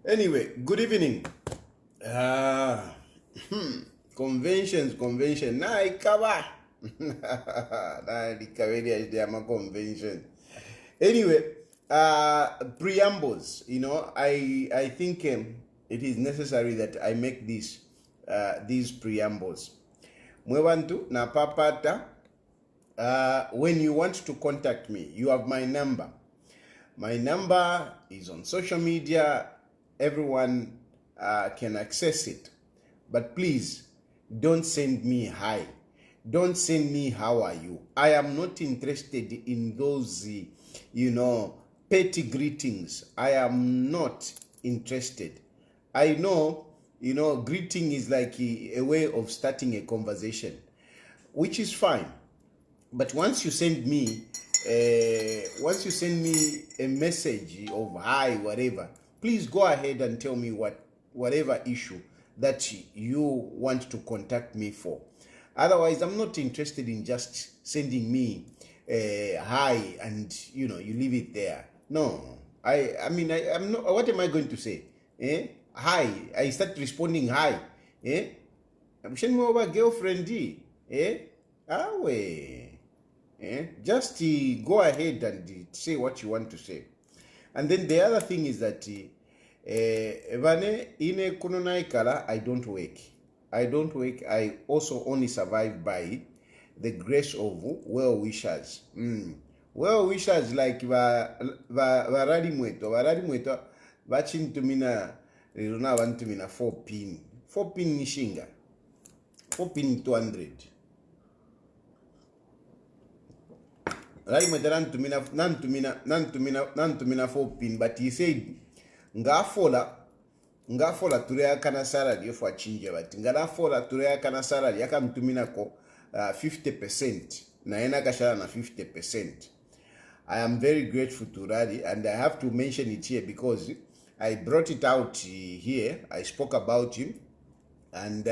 Anyway, good evening. Convention. Na ikawa. Na likawelia jama convention. Anyway, preambles. I think it is necessary that I make these preambles. Mwewantu na papata. When you want to contact me, you have my number. My number is on social media. Everyone can access it. But please, don't send me hi. Don't send me how are you. I am not interested in those, petty greetings. I am not interested. I know, greeting is like a way of starting a conversation, which is fine. But once you send me a message of hi, whatever, please go ahead and tell me whatever issue that you want to contact me for. Otherwise, I'm not interested in just sending me hi and you leave it there. No, I'm not. What am I going to say? Hi. I start responding hi. I'm sending over girlfriend. Just go ahead and say what you want to say. And then the other thing is that I don't work. I also only survive by the grace of well-wishers. Well-wishers like varari mweto vachintumina rirona vantumina 4 pin nishinga 4 pin 200 rai mweta nantumina 4 pin, but he said ngafola turea kana salary of achinja, but ngalafola turea kana salary yakamtumina ko 50% na ena kashala na 50%. I am very grateful to Radi, and I have to mention it here because I brought it out here. I spoke about him, and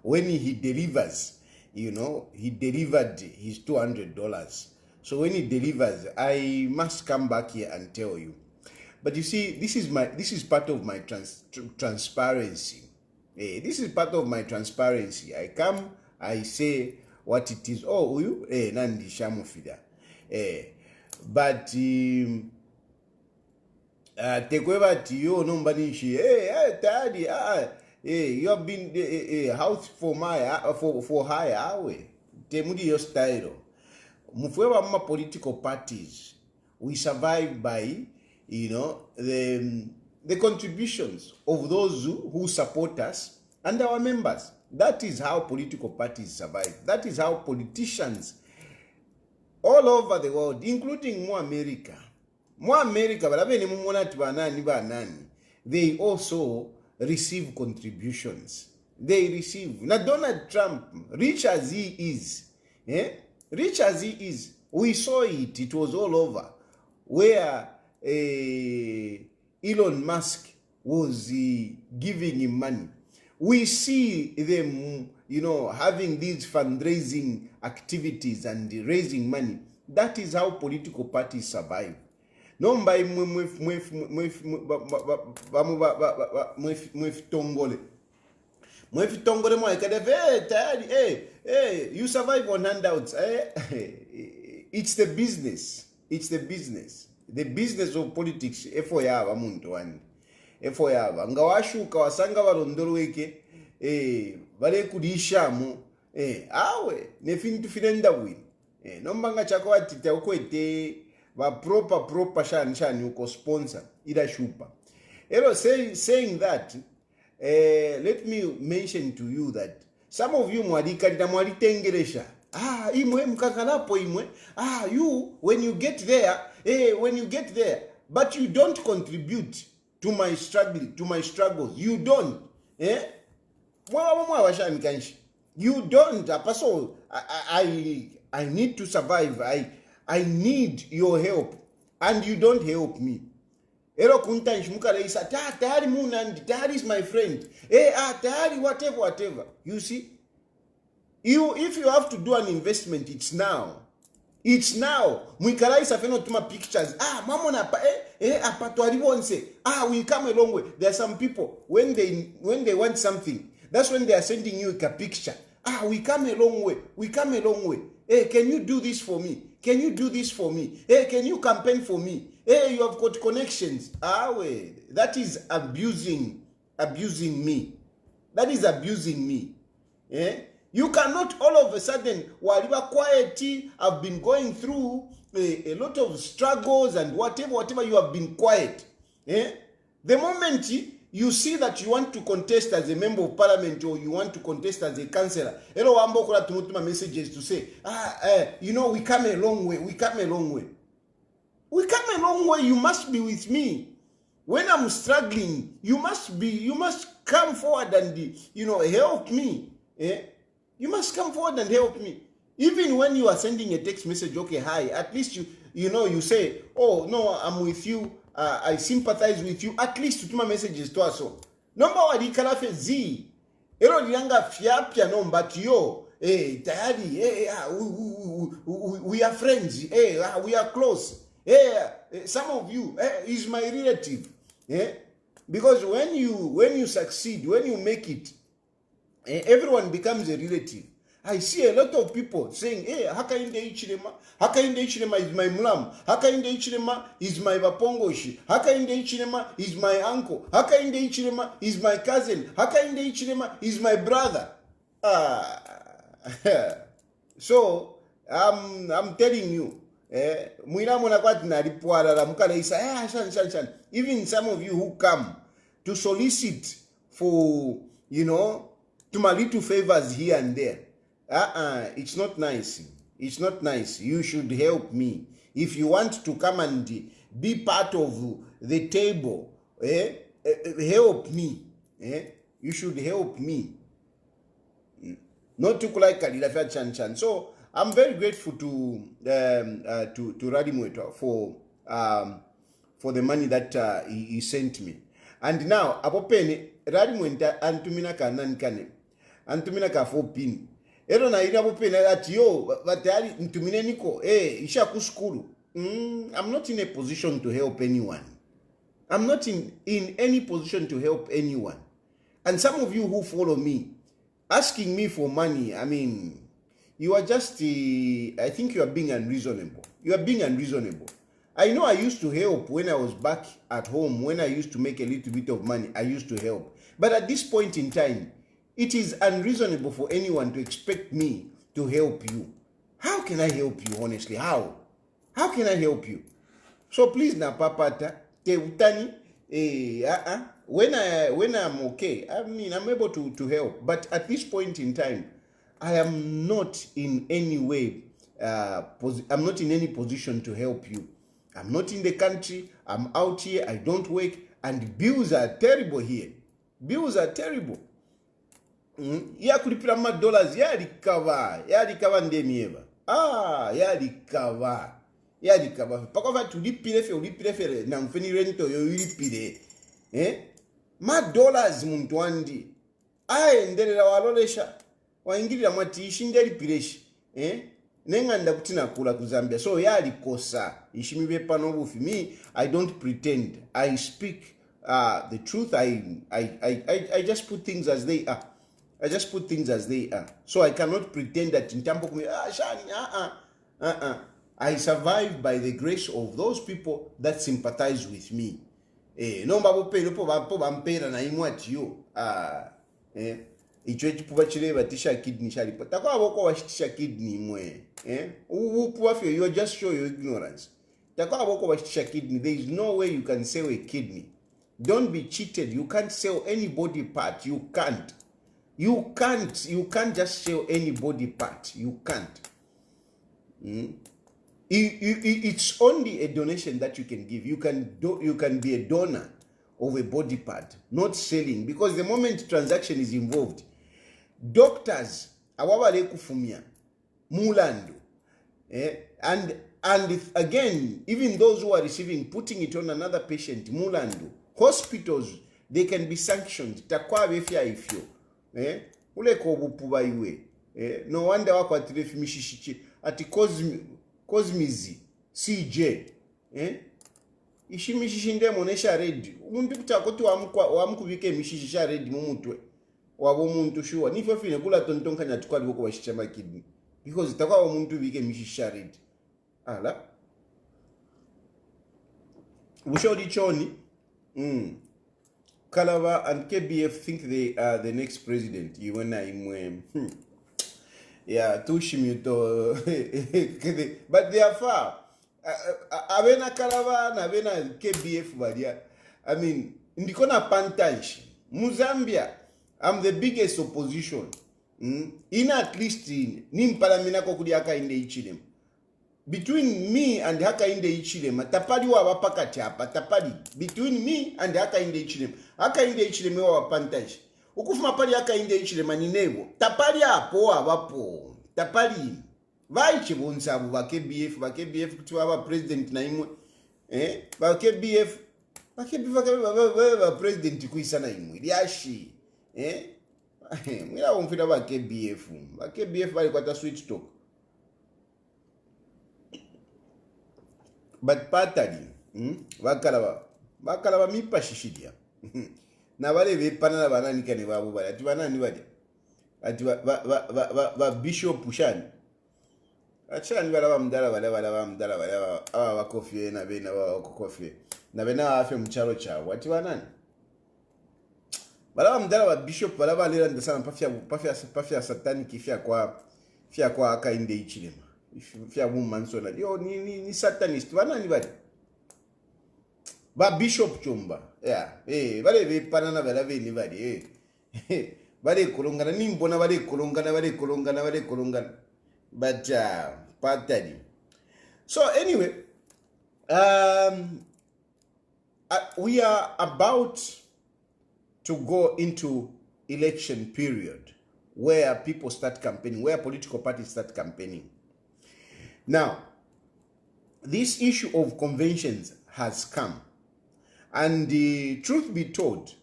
when he delivers, he delivered his $200. So when he delivers, I must come back here and tell you. But you see, this is part of my transparency. This is part of my transparency. I come, I say what it is. Oh, you nandi shamufida. But tekweba tiyo nombanishi. Daddy, you have been house for high awe. Temudi your style. Mufwewa ma political parties. We survive by the contributions of those who support us and our members. That is how political parties survive. That is how politicians all over the world, including more America, they also receive contributions. They receive. Now Donald Trump, rich as he is, we saw it. It was all over, where Elon Musk was giving him money. We see them, having these fundraising activities and raising money. That is how political parties survive. No mbai you survive on handouts. It's the business. It's the business. The business of politics. Efo yaba muntu wani. Efo yaba. Ngawashuka wasanga walondolweke. Vale kudishamu. Awe. Nefintu finenda win. Nombanga chako watita ukwete. Va proper shani uko sponsor. Ida shupa. Saying that, let me mention to you that some of you mwalitengeresha. Imwe mkakalapo imwe. You when you get there, but you don't contribute to my struggles. You don't. You don't. I need to survive. I need your help, and you don't help me. That is my friend. Whatever. You see? If you have to do an investment, it's now. It's now. Mwikalaisa feno tuma pictures. Mamona apatwari wonse. We come a long way. There are some people when they want something, that's when they are sending you a picture. We come a long way. Can you do this for me? Can you do this for me? Can you campaign for me? You have got connections. That is abusing me. That is abusing me. You cannot all of a sudden, while you are quiet, have been going through a lot of struggles and whatever you have been quiet. The moment you see that you want to contest as a member of parliament or you want to contest as a councillor, hello wambo kola tumutuma messages to say, you know, we come a long way, we come a long way. We come a long way, you must be with me. When I'm struggling, you must come forward and, you know, help me. You must come forward and help me. Even when you are sending a text message, okay, hi, at least you know, you say, oh, no, I'm with you, I sympathize with you, at least tutuma messages to us. Number one, ikalafe z. Ero lianga fiapia no, but yo, tayari, we are friends, we are close. Some of you is my relative. Because when you succeed, when you make it, everyone becomes a relative. I see a lot of people saying, Hakainde Ichirema, Hakainde Ichirema is my mlam, Hakainde Ichirema is my vapongoshi, Hakainde Ichirema is my uncle, Hakainde Ichirema is my cousin, Hakainde Ichirema is my brother. So I'm telling you, even some of you who come to solicit for, you know, to my little favors here and there, it's not nice. It's not nice. You should help me. If you want to come and be part of the table, help me. You should help me. Not to like Kalilafia Chan Chan. So I'm very grateful to Radimweto for the money that he sent me. And now, apopene Radimwenta antumina kanankane. Antumina ka 4 pin. Ero na ina apopene that yo batali ntumine niko isha kuskuru. I'm not in a position to help anyone. I'm not in any position to help anyone. And some of you who follow me, asking me for money, I mean, you are just, I think you are being unreasonable. You are being unreasonable. I know I used to help when I was back at home, when I used to make a little bit of money, I used to help. But at this point in time, it is unreasonable for anyone to expect me to help you. How can I help you, honestly? How? How can I help you? So please, na papata, te utani, when I'm okay, I mean, I'm able to help. But at this point in time, I am not in any way, I'm not in any position to help you. I'm not in the country, I'm out here, I don't work, and bills are terrible here. Bills are terrible. Ya kulipira $, ya recover ndemi eva. Ya recover. Pakova tulipire na mfeni rento yo ulipire. $, muntu wandi. Nderera walolesha. Waingirira mwati ishindeli pireshi. Nenganda kutina kula kuzambia. So likosa. Ishimibe pano bufi. Me, I don't pretend. I speak the truth. I just put things as they are. I just put things as they are. So I cannot pretend that in Tampo Shani, I survive by the grace of those people that sympathize with me. No babu pe lopo bampera na imwati yo. Ichwe chipuba chile batisha kidney shalipo. Takwa aboko washitisha kidney mwe. Upuafio, you just show your ignorance. Takwa aboko washitisha kidney. There is no way you can sell a kidney. Don't be cheated. You can't sell any body part. You can't. You can't just sell any body part. You can't. It's only a donation that you can give. You can be a donor of a body part, not selling, because the moment transaction is involved, doctors awabale kufumia mulando, and again, even those who are receiving, putting it on another patient mulando. Hospitals, they can be sanctioned. Takwa befia ifyo. Uleko obupuba iwe. No wonder wako atirefi mishishichi. Ati kozmizi. CJ. Ishi mishishinde monesha redi. Umuntu kutakotu wamukubike mishishisha redi mumutwe. Wabo muntu shuwa. Nifyo fine kula tontonka nyatukwa liko washichama kidney. Because itakwa wamuntu bike mishishisha redi. Ala. Ushodi choni. Kalava and KBF think they are the next president. You when I'm yeah, Tushimito. But they are far. Avena Kalava and Avena KBF, but yeah. I mean, ndikona pantage Muzambia. I'm the biggest opposition. In at least nimpalamina kokudi Hakainde Hichilema. Between me and Hakainde Hichilema, tapali wa wapakati hapa, tapali. Between me and Hakainde Hichilema. Hakainde Hichilema wa pantage. Ukufuma pali Hakainde Hichilema ni nebo. Tapali hapo wapo. Tapali. Vaichi bonsabu ba KBF kutuwa wa president na imwe. Ba KBF ba president kuisana imwe. Liashi. Mwila umfida ba KBF. Ba KBF bali kwa ta switch talk. But patali, bakala mipa shishidia. Na wale vipana na banani kani wabu bali. Ati banani wadi. Ati ba bishop ushani. Achani wala mdala wala wakofie na bena wakofie. Na bena afe mchalo chao. Ati banani. Wala mdala wa bishop wala wale ndasana pafia satani kifia kwa Hakainde Hichilema. Fia Mansola. Yo ni satanist. Banani bali. Ba bishop chumba. Yeah. Wale vipana na wala veni bali. Wale kulungana nimbona wale kulungana. But patali. So anyway, we are about to go into election period where people start campaigning, where political parties start campaigning. Now, this issue of conventions has come, and the truth be told,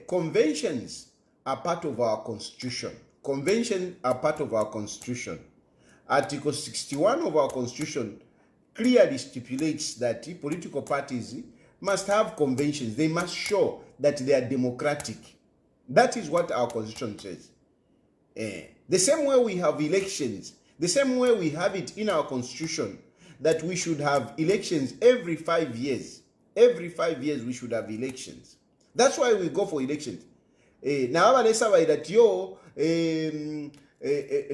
conventions are part of our constitution. Conventions are part of our constitution. Article 61 of our constitution clearly stipulates that political parties must have conventions. They must show that they are democratic. That is what our constitution says. The same way we have elections, the same way we have it in our constitution, that we should have elections every 5 years. Every 5 years we should have elections. That's why we go for elections. Now let's say that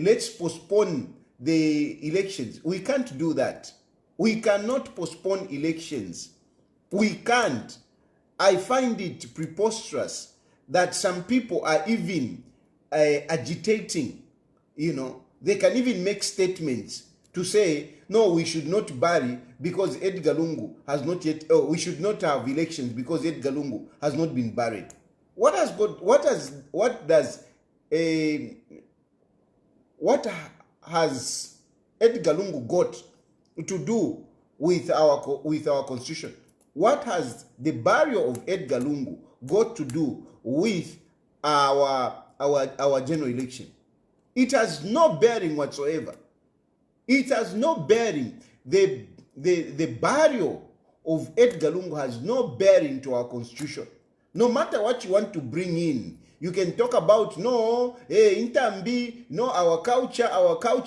let's postpone the elections. We can't do that. We cannot postpone elections. We can't. I find it preposterous that some people are even agitating, they can even make statements to say, no, we should not bury because Edgar Lungu has not yet, we should not have elections because Edgar Lungu has not been buried. What has Edgar Lungu got to do with our constitution? What has the burial of Edgar Lungu got to do with our general election? It has no bearing whatsoever. It has no bearing. The burial of Edgar Lungu has no bearing to our constitution. No matter what you want to bring in, you can talk about Intambi, our culture,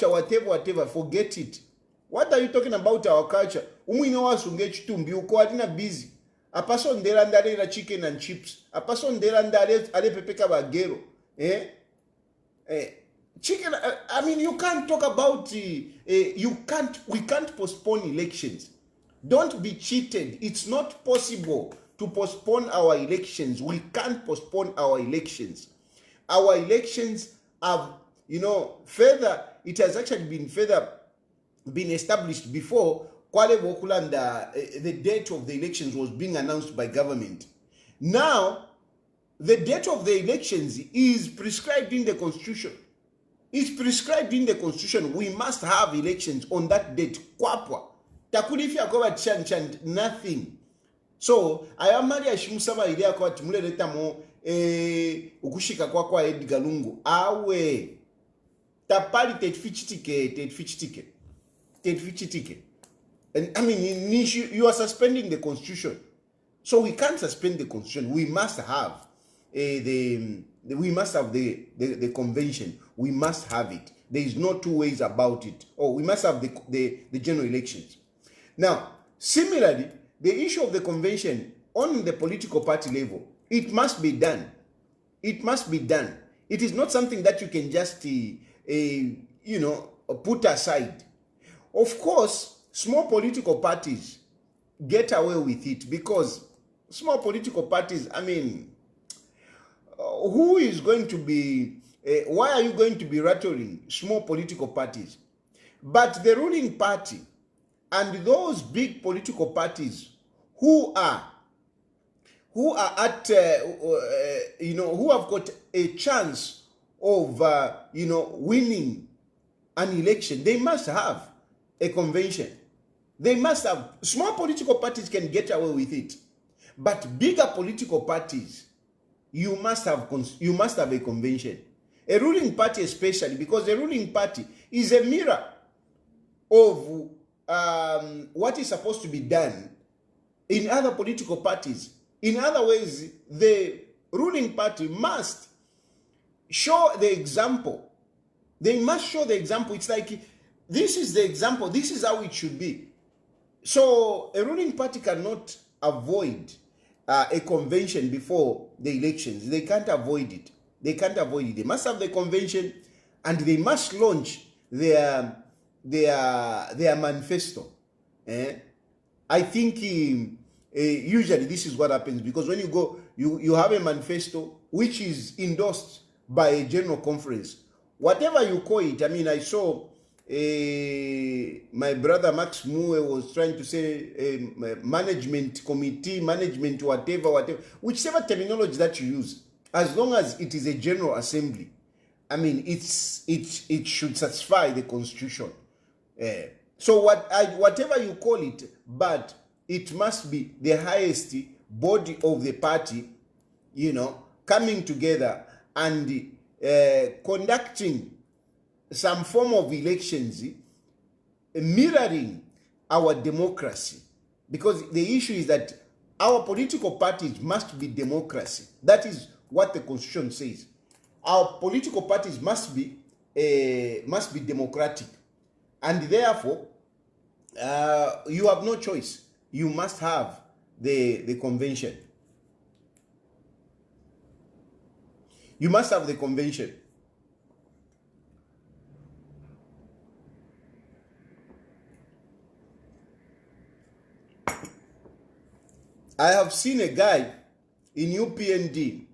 whatever. Forget it. What are you talking about our culture? Umwino wasunge chitumbi uko alina busy. Apaso ndela ndale la chicken and chips. Apaso ndela ndale ale pepeka bagero. Chicken. I mean, you can't talk about. We can't postpone elections. Don't be cheated. It's not possible to postpone our elections. We can't postpone our elections. Our elections have, further. It has actually been established before Kwale Wokulanda, the date of the elections was being announced by government. Now, the date of the elections is prescribed in the constitution. It's prescribed in the constitution. We must have elections on that date. Kwapwa. Takulifia kwa chan, nothing. So, ayamari ashimusaba ilea kwa timule leta mo ukushika kwa Edgar Lungu. Awe. Tapali tetfichitike. And I mean, you are suspending the constitution. So we can't suspend the constitution. We must have the convention. We must have it. There is no two ways about it. We must have the general elections. Now, similarly, the issue of the convention on the political party level, it must be done. It must be done. It is not something that you can just, put aside. Of course, small political parties get away with it because Small political parties, I mean, who is going to be, why are you going to be rattling small political parties? But the ruling party and those big political parties who are at, who have got a chance of, winning an election, they must have a convention. They must have. Small political parties can get away with it, but bigger political parties, you must have a convention. A ruling party especially, because a ruling party is a mirror of what is supposed to be done in other political parties. In other ways, the ruling party must show the example. They must show the example. It's like, this is the example, this is how it should be. So a ruling party cannot avoid a convention before the elections. They can't avoid it. They can't avoid it. They must have the convention, and they must launch their manifesto. I think usually this is what happens, because when you go, you have a manifesto which is endorsed by a general conference. Whatever you call it, I mean, I saw my brother Max Mue was trying to say management committee, management whatever, whichever terminology that you use, as long as it is a general assembly, I mean, it should satisfy the constitution. So whatever you call it, but it must be the highest body of the party, coming together and conducting some form of elections, mirroring our democracy. Because the issue is that our political parties must be democracy. That is what the constitution says. Our political parties must be democratic, and therefore you have no choice. You must have the convention. You must have the convention. I have seen a guy in UPND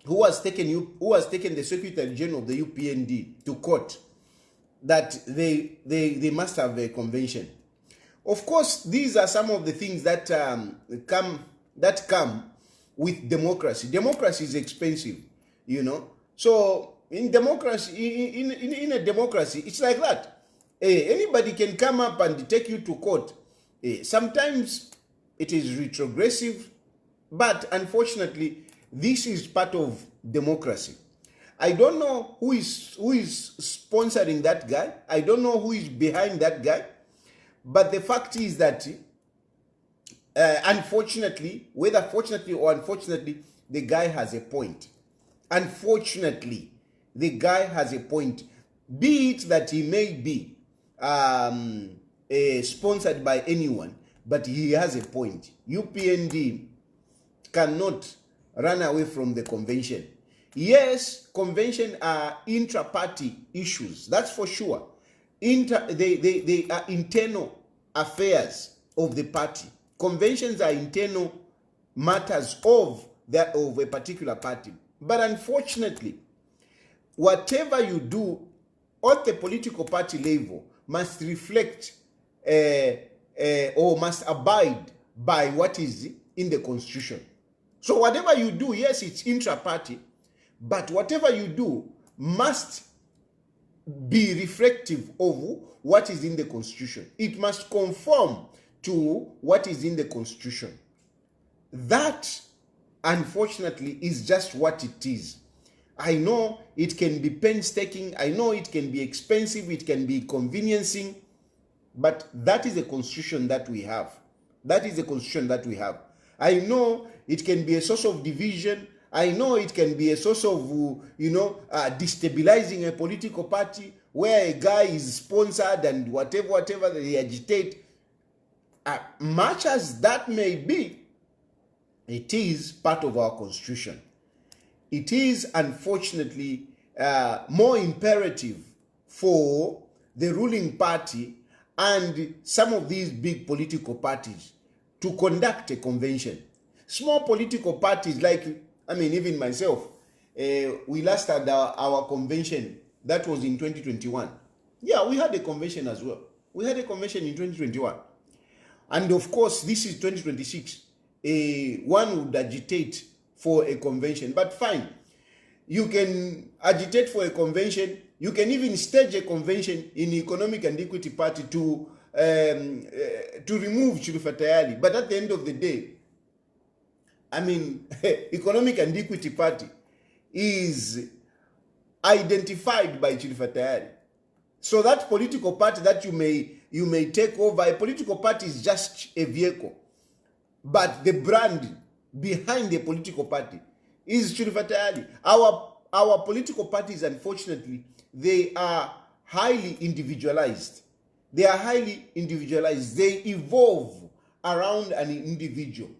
who has taken the Secretary General of the UPND to court that they must have a convention. Of course, these are some of the things that come with democracy. Democracy is expensive, So in democracy, in a democracy, it's like that. Anybody can come up and take you to court. Sometimes it is retrogressive, but unfortunately, this is part of democracy. I don't know who is sponsoring that guy. I don't know who is behind that guy. But the fact is that, unfortunately, whether fortunately or unfortunately, the guy has a point. Unfortunately, the guy has a point. Be it that he may be sponsored by anyone, but he has a point. UPND cannot run away from the convention. Yes, convention are intra-party issues. That's for sure. They are internal affairs of the party. Conventions are internal matters of a particular party. But unfortunately, whatever you do at the political party level must reflect or must abide by what is in the constitution. So whatever you do, yes, it's intra-party, but whatever you do must be reflective of what is in the constitution. It must conform to what is in the constitution. That, unfortunately, is just what it is. I know it can be painstaking, I know it can be expensive, it can be conveniencing, but that is the constitution that we have. That is the constitution that we have. I know it can be a source of division. I know it can be a source of, destabilizing a political party where a guy is sponsored and whatever they agitate. Much as that may be, it is part of our constitution. It is, unfortunately, more imperative for the ruling party and some of these big political parties to conduct a convention. Small political parties like, I mean, even myself, we last had our convention. That was in 2021. Yeah, we had a convention as well. We had a convention in 2021. And of course, this is 2026. One would agitate for a convention. But fine, you can agitate for a convention. You can even stage a convention in Economic and Equity Party to remove Chilufa Tayari. But at the end of the day, I mean, Economic and Equity Party is identified by Chilufa Tayari. So that political party that you may take over, a political party is just a vehicle. But the brand behind the political party is Chilufa Tayari. Our political parties, unfortunately, they are highly individualized. They are highly individualized. They evolve around an individual.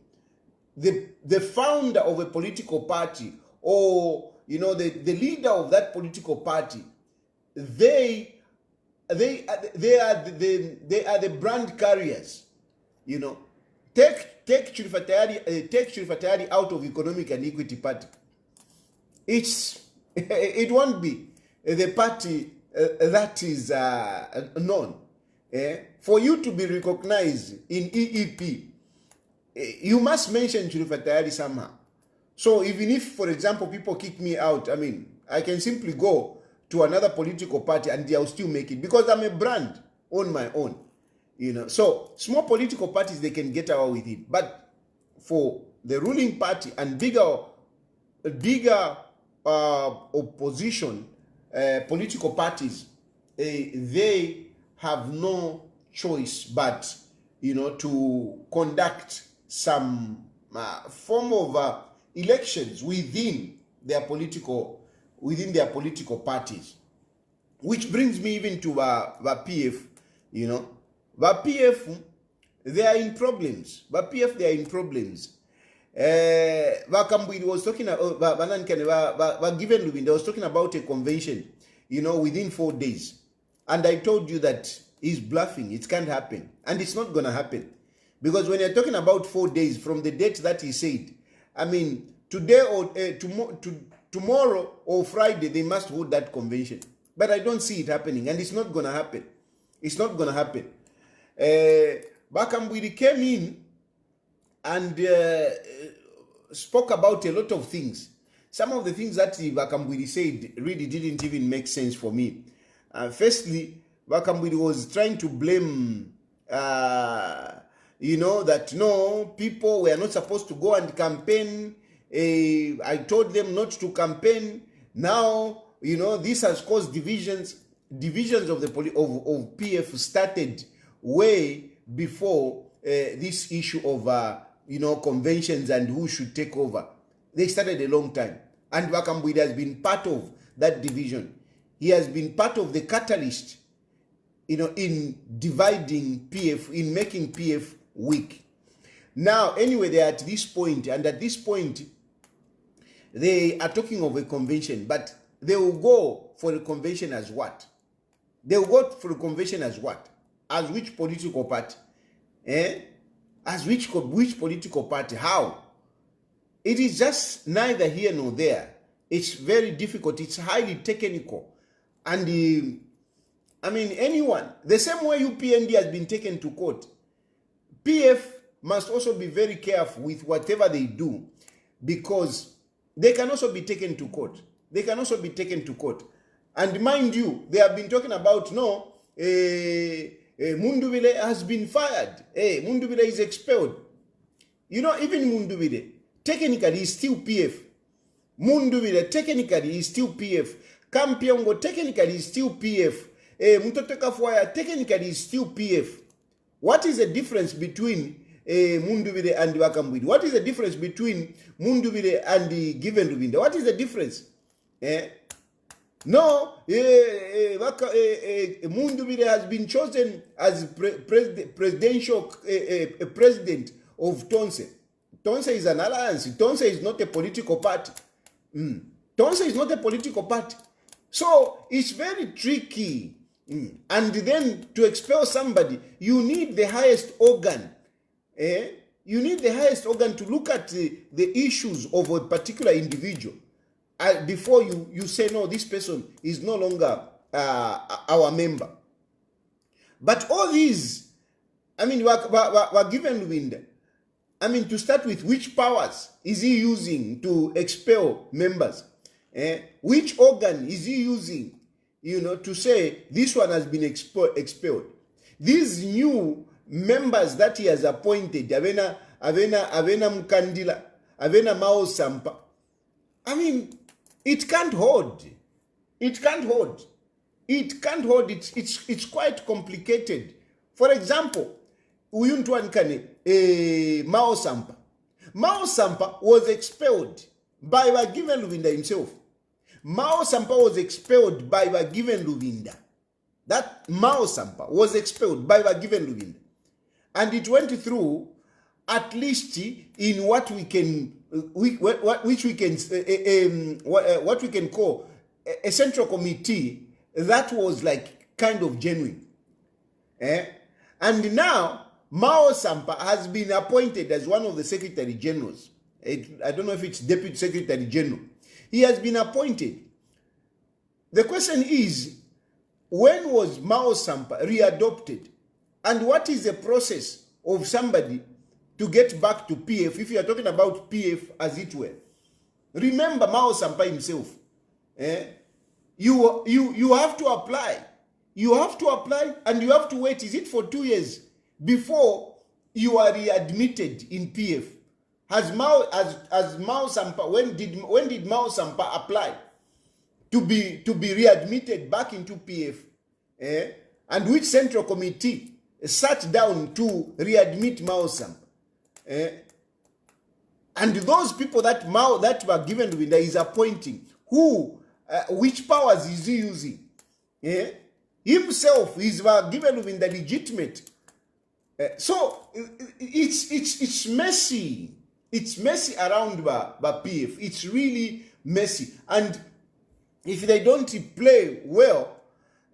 The founder of a political party, or the leader of that political party, they are the brand carriers. Take Chilufa Tayari out of Economic and Equity Party. It won't be the party that is known. For you to be recognized in EEP, you must mention Chilufa Tayari somehow. So even if, for example, people kick me out, I mean, I can simply go to another political party and they'll still make it because I'm a brand on my own. So small political parties, they can get away with it. But for the ruling party and bigger opposition political parties, they have no choice but to conduct some form of elections within their political parties, which brings me even to the PF. The PF, they are in problems. The PF, they are in problems. Vakambwidi was talking about they was talking about a convention, within 4 days. And I told you that he's bluffing. It can't happen. And it's not going to happen. Because when you're talking about 4 days from the date that he said, I mean, today or tomorrow or Friday, they must hold that convention. But I don't see it happening. And it's not going to happen. It's not going to happen. Vakambwidi came in and spoke about a lot of things. Some of the things that Vakambwidi said really didn't even make sense for me. Firstly, Vakambwidi was trying to blame, that no, people were not supposed to go and campaign. I told them not to campaign. Now, this has caused divisions. Divisions of PF started way before this issue of conventions and who should take over. They started a long time. And Vakambwidi has been part of that division. He has been part of the catalyst, in dividing PF, in making PF weak. Now, anyway, they are at this point, and at this point, they are talking of a convention, but they will go for a convention as what? They will go for a convention as what? As which political party? As which political party? How? It is just neither here nor there. It's very difficult. It's highly technical. And anyone, the same way UPND has been taken to court, PF must also be very careful with whatever they do, because they can also be taken to court. They can also be taken to court. And mind you, they have been talking about, Mundubile has been fired. Mundubile is expelled. Even Mundubile, technically, is still PF. Mundubile, technically, is still PF. Kampiongo, technically, is still PF. Mutoteka Fwaya, technically, is still PF. What is the difference between Mundubile and Vakambwidi? What is the difference between Mundubile and the Given Rubinda? What is the difference? No, Mundubile has been chosen as presidential president of Tonse. Tonse is an alliance. Tonse is not a political party. Tonse is not a political party. So it's very tricky. And then to expel somebody, you need the highest organ. You need the highest organ to look at the issues of a particular individual before you say, no, this person is no longer our member. But all these, I mean, were given wind. I mean, to start with, which powers is he using to expel members? Which organ is he using, to say this one has been expelled? These new members that he has appointed, Avena Mkandila, Avena Mao Sampa, I mean, it can't hold. It can't hold. It can't hold. It's quite complicated. For example, Mao Sampa. Mao Sampa was expelled by Bagiven Luvinda himself. Mao Sampa was expelled by Bagiven Luvinda. That Mao Sampa was expelled by Bagiven Luvinda. And it went through, at least in what we can call a central committee that was like kind of genuine. And now Mao Sampa has been appointed as one of the Secretary Generals. I don't know if it's Deputy Secretary General. He has been appointed. The question is, when was Mao Sampa readopted? And what is the process of somebody to get back to PF, if you are talking about PF as it were? Remember Mao Sampa himself. You have to apply. You have to apply and you have to wait. Is it for 2 years before you are readmitted in PF? As Mao Sampa, when did Mao Sampa apply to be readmitted back into PF? And which central committee sat down to readmit Mao Sampa? And those people that were given with is appointing, which powers is he using? Himself is given with the legitimate. So it's messy. It's messy around PF. It's really messy. And if they don't play well,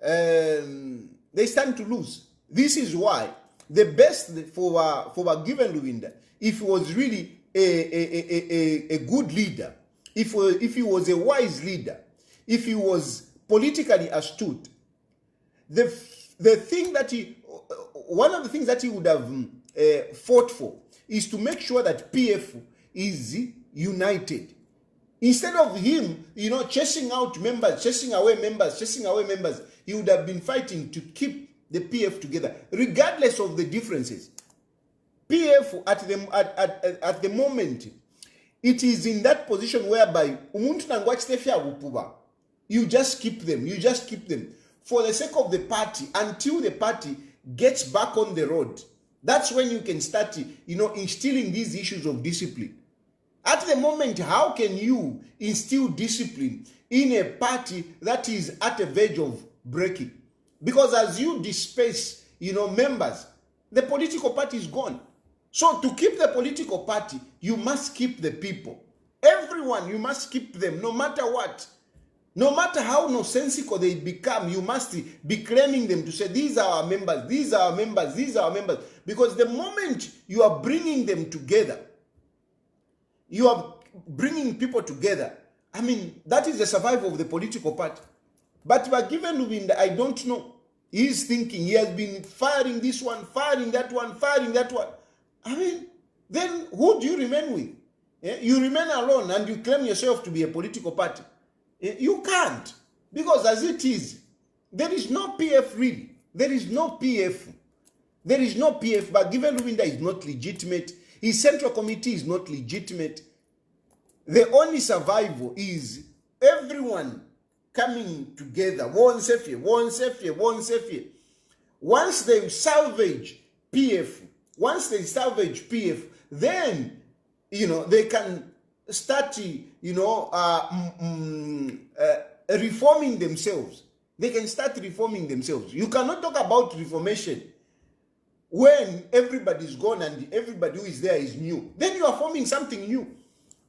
they stand to lose. This is why the best for given Luvinda, if he was really a good leader, if he was a wise leader, if he was politically astute, one of the things that he would have fought for is to make sure that PF is united. Instead of him, chasing out members, chasing away members, he would have been fighting to keep the PF together, regardless of the differences. PF at the moment, it is in that position whereby you just keep them for the sake of the party until the party gets back on the road. That's when you can start, instilling these issues of discipline. At the moment, how can you instill discipline in a party that is at the verge of breaking? Because as you disperse, members, the political party is gone. So to keep the political party, you must keep the people. Everyone, you must keep them, no matter what. No matter how nonsensical they become, you must be claiming them to say, these are our members, these are our members, these are our members. Because the moment you are bringing them together, you are bringing people together, I mean, that is the survival of the political party. But given Luvinda, I don't know. He's thinking, he has been firing this one, firing that one, firing that one. I mean, then who do you remain with? You remain alone and you claim yourself to be a political party. You can't. Because as it is, there is no PF really. There is no PF. There is no PF, but given Luvinda is not legitimate. His central committee is not legitimate. The only survival is everyone coming together. Once they salvage PF, then, they can start, reforming themselves. They can start reforming themselves. You cannot talk about reformation when everybody's gone and everybody who is there is new. Then you are forming something new.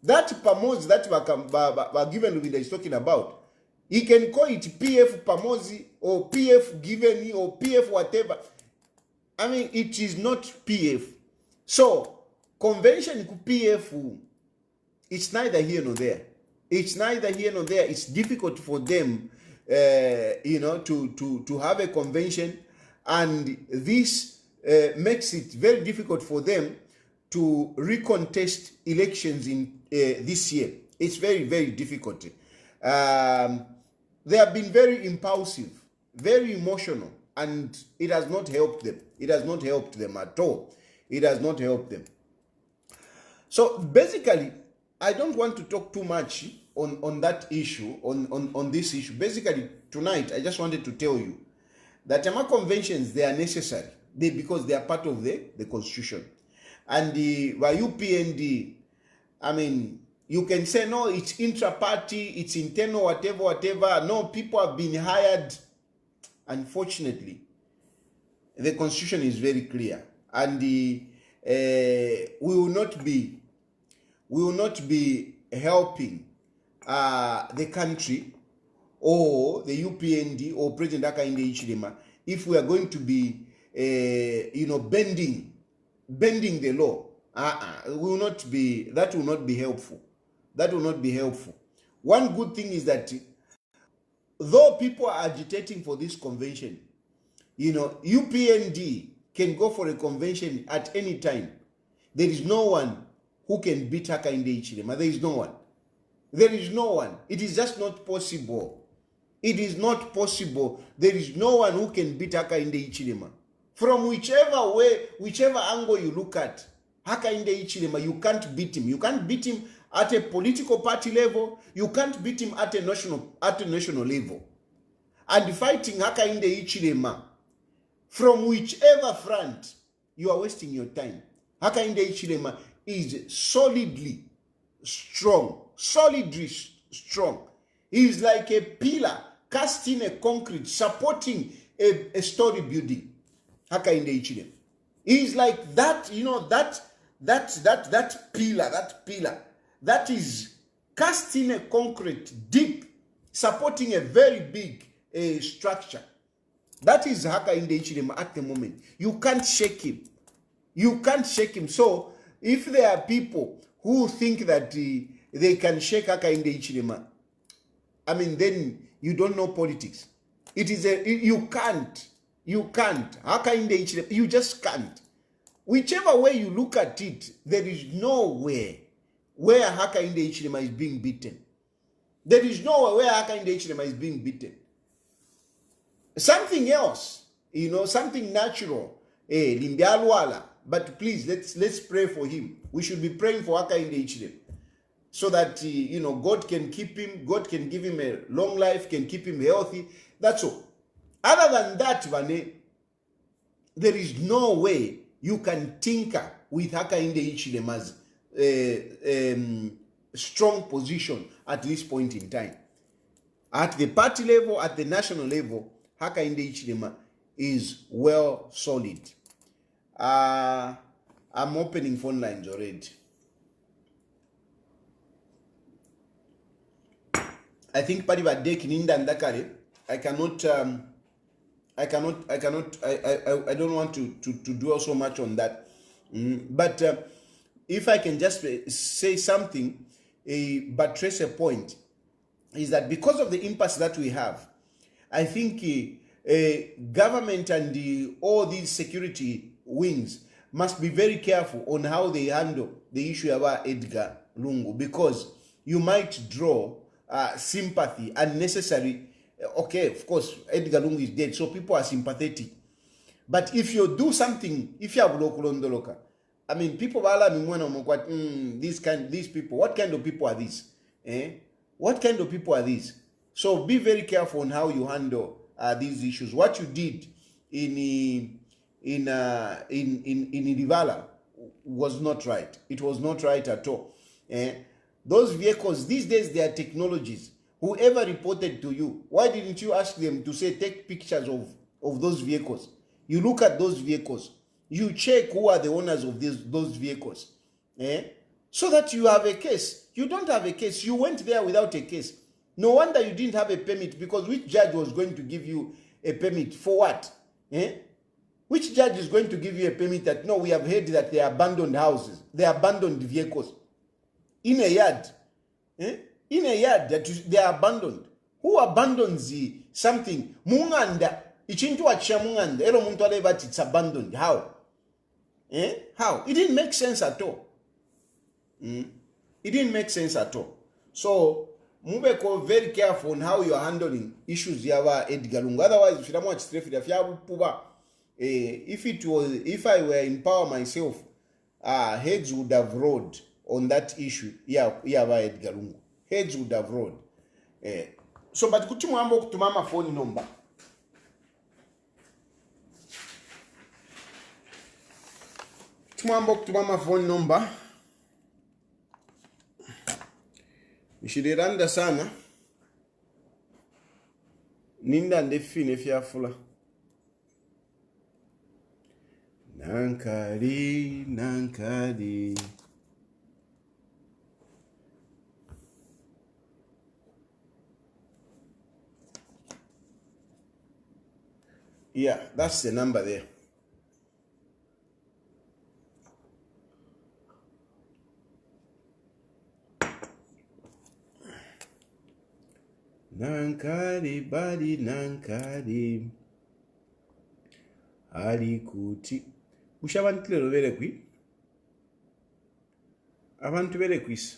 That Pamozi that Given Luvinda is talking about, he can call it PF Pamozi or PF Given or PF whatever. I mean, it is not PF. So, convention ku PF, it's neither here nor there. It's neither here nor there. It's difficult for them, to have a convention, and this makes it very difficult for them to recontest elections in this year. It's very, very difficult. They have been very impulsive, very emotional, and it has not helped them. It has not helped them at all. It has not helped them. So basically, I don't want to talk too much on that issue, on this issue. Basically, tonight, I just wanted to tell you that AMA conventions, they are necessary because they are part of the constitution. And the UPND, I mean, you can say, no, it's intra-party, it's internal, whatever. No, people have been hired. Unfortunately, the constitution is very clear. And we will not be helping the country or the UPND or President Hakainde Hichilema if we are going to be bending the law. Will not be, that will not be helpful. That will not be helpful. One good thing is that though people are agitating for this convention, UPND can go for a convention at any time. There is no one who can beat Hakainde Hichilema. There is no one. There is no one. It is just not possible. It is not possible. There is no one who can beat Hakainde Hichilema. From whichever way, whichever angle you look at, Hakainde Hichilema, you can't beat him. You can't beat him at a political party level. You can't beat him at a national level. And fighting Hakainde Hichilema, from whichever front, you are wasting your time. Hakainde Hichilema is solidly strong. He is like a pillar cast in a concrete, supporting a story building. Hakainde Hichilema. He is like that, that pillar that is cast in a concrete, deep, supporting a very big structure. That is Hakainde Hichilema at the moment. You can't shake him. You can't shake him. So if there are people who think that they can shake Hakainde Hichilema, I mean, then you don't know politics. It is you can't. Hakainde Hichilema, you just can't. Whichever way you look at it, there is nowhere where Hakainde Hichilema is being beaten. There is nowhere where Hakainde Hichilema is being beaten. Something else, something natural, Limbialwala. But please, let's pray for him. We should be praying for Hakainde Hichilema, so that God can keep him, God can give him a long life, can keep him healthy. That's all. Other than that, Vane, there is no way you can tinker with Hakainde Hichilema's strong position at this point in time. At the party level, at the national level, Hakainde Hichilema is well solid. I'm opening phone lines already. I think Pariva Dek Ninda Ndakare. I don't want to dwell so much on that. But if I can just say something, but trace a point, is that because of the impasse that we have, I think government and all these security wings must be very careful on how they handle the issue about Edgar Lungu, because you might draw sympathy, unnecessary. Okay, of course, Edgar Lungu is dead, so people are sympathetic. But if you do something, if you have local, I mean, people these people, what kind of people are these? What kind of people are these? So be very careful on how you handle these issues. What you did in Irivala was not right. It was not right at all. Those vehicles, these days, they are technologies. Whoever reported to you, why didn't you ask them to say, take pictures of those vehicles? You look at those vehicles. You check who are the owners of those vehicles. So that you have a case. You don't have a case. You went there without a case. No wonder you didn't have a permit, because which judge was going to give you a permit? For what? Which judge is going to give you a permit that, no, we have heard that they abandoned houses, they abandoned vehicles in a yard? In a yard that they are abandoned. Who abandons something? Munganda. Ichintu acha munganda. Ero muntu aleva it's abandoned. How? How? It didn't make sense at all. It didn't make sense at all. So, mubeko very careful on how you are handling issues yava Edgar Lungu. Otherwise, if I were in power myself, heads would have rolled on that issue. Yava Edgar Lungu. Heads would have rolled. So, but kuti mwambo kutumama phone number. Mwambo kutumama phone number. Nishidiranda sana. Ninda ndefine fyafula. Nankali, nankali. Yeah, that's the number there. Nankali bali nankali ali kuti ushabantile bere kwi abantu bere kwisa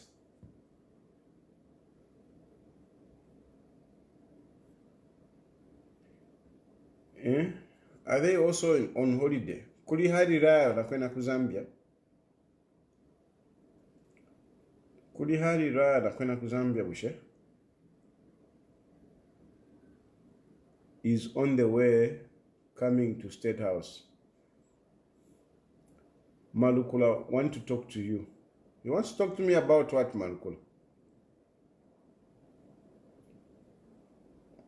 Are they also on holiday? Kuli hari raya nakwenda ku Zambia. Kuli hari raya nakwenda ku Zambia bushe. Is on the way coming to State House. Malukula want to talk to you. He wants to talk to me about what, Malukula?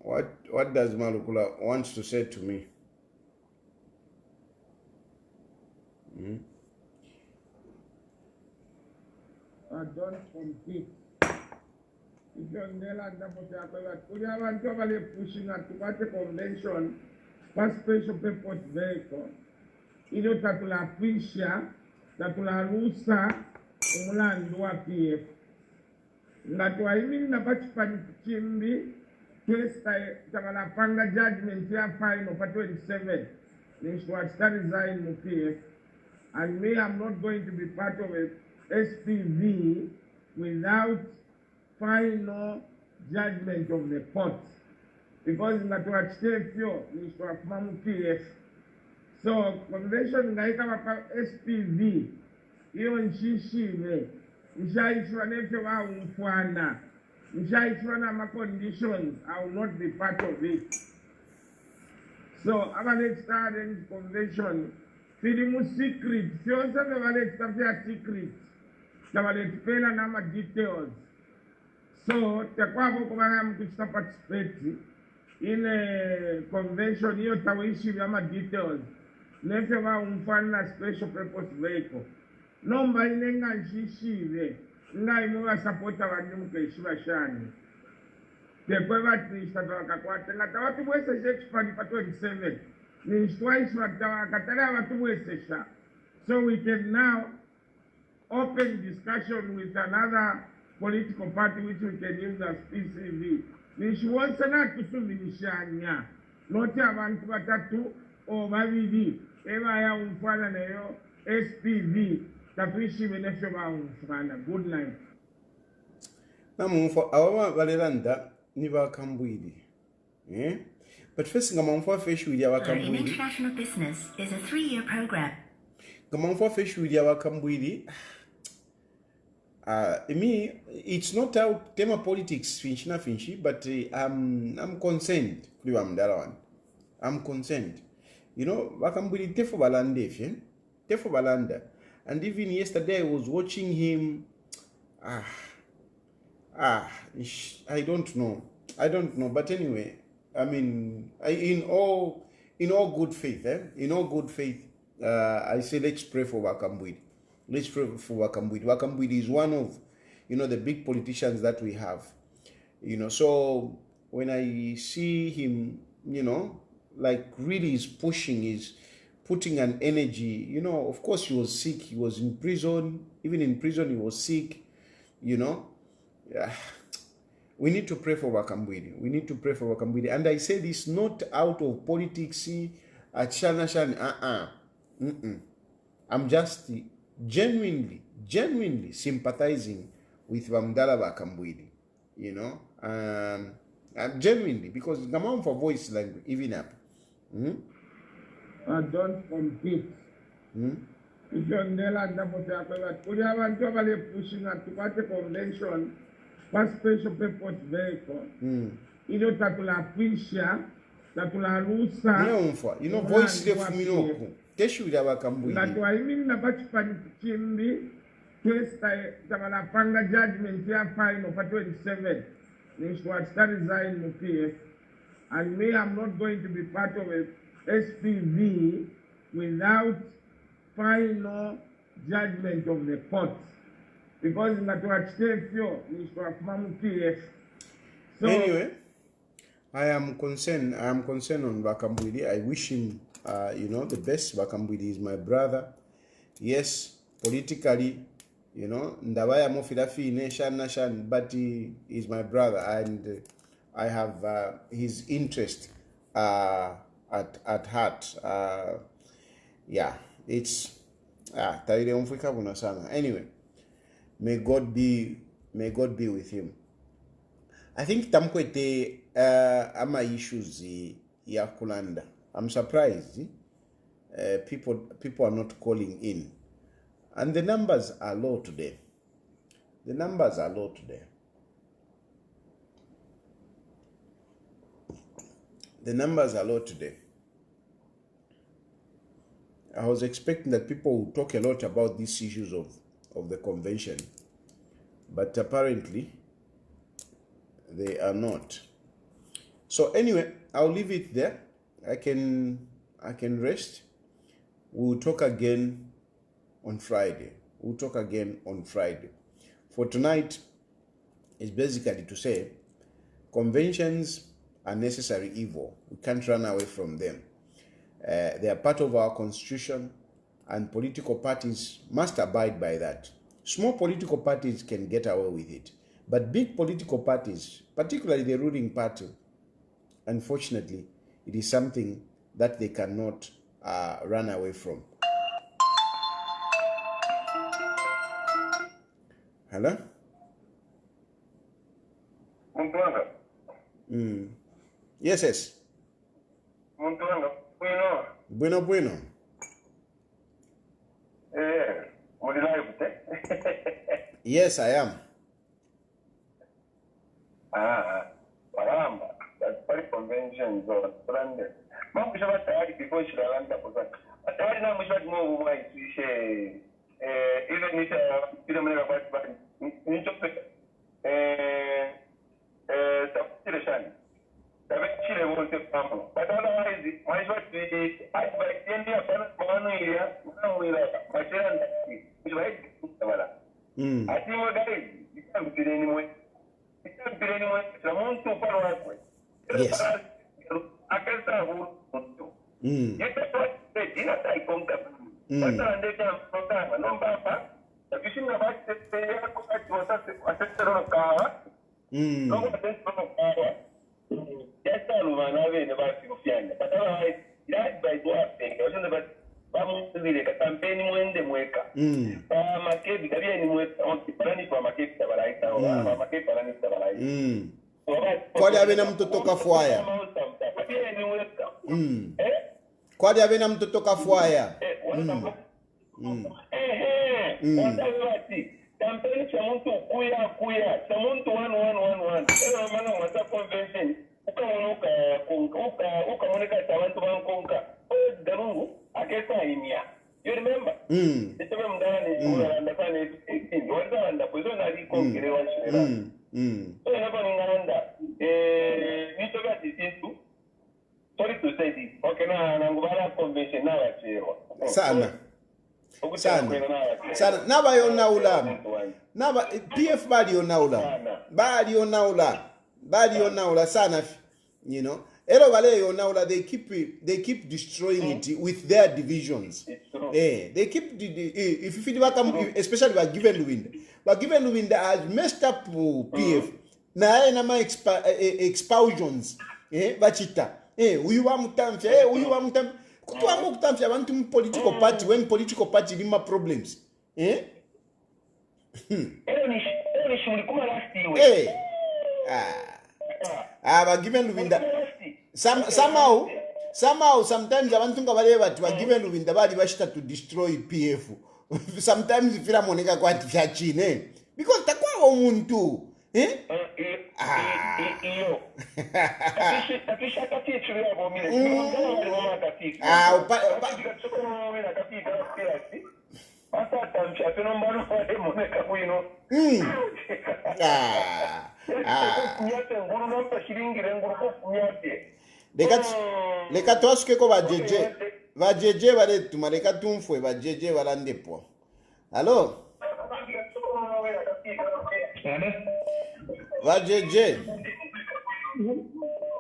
What does Malukula wants to say to me? I don't compete. We are pushing at the convention for special purpose vehicle. Ilo takula pisha, takula rusa, umulandu wa PF. Ngatuwa himi na pachipani chimbi, twesta takala panga judgment ya final for 27. Nishwa resign mu PF. And me, I'm not going to be part of a SPV without final judgment of the court. Because ngatuwa chitefyo, nishwa kumamu PF. So, convention ngaika waka SPV, iyo nchishive, nshaishwa nefe wa umfwana, nshaishwa na ma conditions, I will not be part of it. So, our next convention, filimu secret, fionsa the valet stafia secret, the valet pena nama details. So, tekwavo kumana mkuchita participate in a convention, iyo tawishi yama details. Nefe wa umfana special purpose vehicle. Nomba inenga nshishive, nga imuwa supporta wanyumuke ishiva shani. Tekwewa tishta wakakwate, ngata watu mwese shekipani pa 27. Nishtua ishiva katara watu mwese sha. So we can now open discussion with another political party which we can use as PCV. Nishuonsa na kusuvinishanya. Noti abantu batatu o babiri. Eva ya umfana na yo SPV tapishi benefyo ba umfana. Good night. Namu awa valeranda ni vakambwili. But first ngamamfo feshu ya vakambwili. International business is a 3-year program. Ngamamfo feshu ya vakambwili. Me, it's not out tema politics finchi, but I'm concerned. I'm concerned. You know, Wakambuli tefo balande, tefo balanda. And even yesterday I was watching him. I don't know. But anyway, I mean, in all good faith, in all good faith, I say let's pray for Wakambuli. Let's pray for Wakambuli. Wakambuli is one of, the big politicians that we have. So when I see him, like really is pushing putting an energy, you know. Of course, he was sick. He was in prison. Even in prison, he was sick, you know. We need to pray for Wakambwili. We need to pray for Wakambwili. And I say this not out of politics, I'm just genuinely sympathizing with Vamdala Wakambwili, you know. I'm genuinely, because Gamam for voice language, even up. Don't compete. Ikiongela ndapotea kuli abantu abali pushing atupate convention pa special purpose vehicle. Ilo tatulapisha, tatularusa. Neumfa, you know, voice left me no. Keshu ya Wakambwili. Na tuwaimini na bachipani chimbi, twesta tamalapanga judgment ya final for 27. Nishwa resign mu PF. And me, I'm not going to be part of a SPV without final judgment of the court, because in that PF. So anyway, I am concerned on Wakambwili. I wish him you know, the best. Wakambwili is my brother. Yes, politically, you know, ndabaya mofilafi nation, but he is my brother, and I have his interest at heart. Yeah, it's anyway, may God be with him. I think Tamkwete ama issues ya kulanda. I'm surprised people are not calling in, and the numbers are low today. The numbers are low today. The numbers are low today. I was expecting that people would talk a lot about these issues of the convention, but apparently they are not. So anyway, I'll leave it there. I can rest. We'll talk again on Friday. For tonight, is basically to say conventions are necessary evil. We can't run away from them. They are part of our constitution, and political parties must abide by that. Small political parties can get away with it, but big political parties, particularly the ruling party, unfortunately, it is something that they cannot run away from. Hello? Yes. Bueno. Yes, I am. That's very conventions or branded. Mom, we should have before she ran the person. But I know we should move away to say, even if you don't know what, you just substitution. The Chile won't take problem. But otherwise, my short be, I by 10 years, one year, my children, which way, I think what guys, you can't get anyway. You can't get anyway. Someone to follow up with. Yes. I can say, you can say, dinner I come to. But they can program, no papa. The fishing about the assessor of power. No one thinks from power. That's all one of the Fiana. But otherwise, that by what thing, I wasn't about vamos to the campaign when they wake up. My cake, the anyway, on the planning for my cake, or my cake, Kwadi avena mtoto kafuaya. Kwadi avena mtoto kafuaya. Campaign chamuntu kuya chamuntu 1111 ero mana mata convention ukamunika tabantu bankonka darungu akesa inia. You remember? It's a mdani understand it. What the position are concrete one shira. So never nganda nitoka tisintu. Sorry to say this. Okay na ngubala convention na wachero. Sana naba yona ula naba PF bali yona ula sana, you know. Ero valeyo now that they keep destroying it with their divisions. They keep if you feel especially by given wind has messed up PF. Na na my expulsions. Bachita. Uyu wa mutamfya. Uyu wa mutamfya. Kutuango kutamfya abantu political party when political party lima problems. But given winda somehow sometimes abantu nga bale bati ba given winda bali bashita to destroy PF. Sometimes ifira moneka kwati fyachine because takwa omuntu leka twasukeko bajeje baletuma leka tumfwe bajeje balandepo. Allo bajeje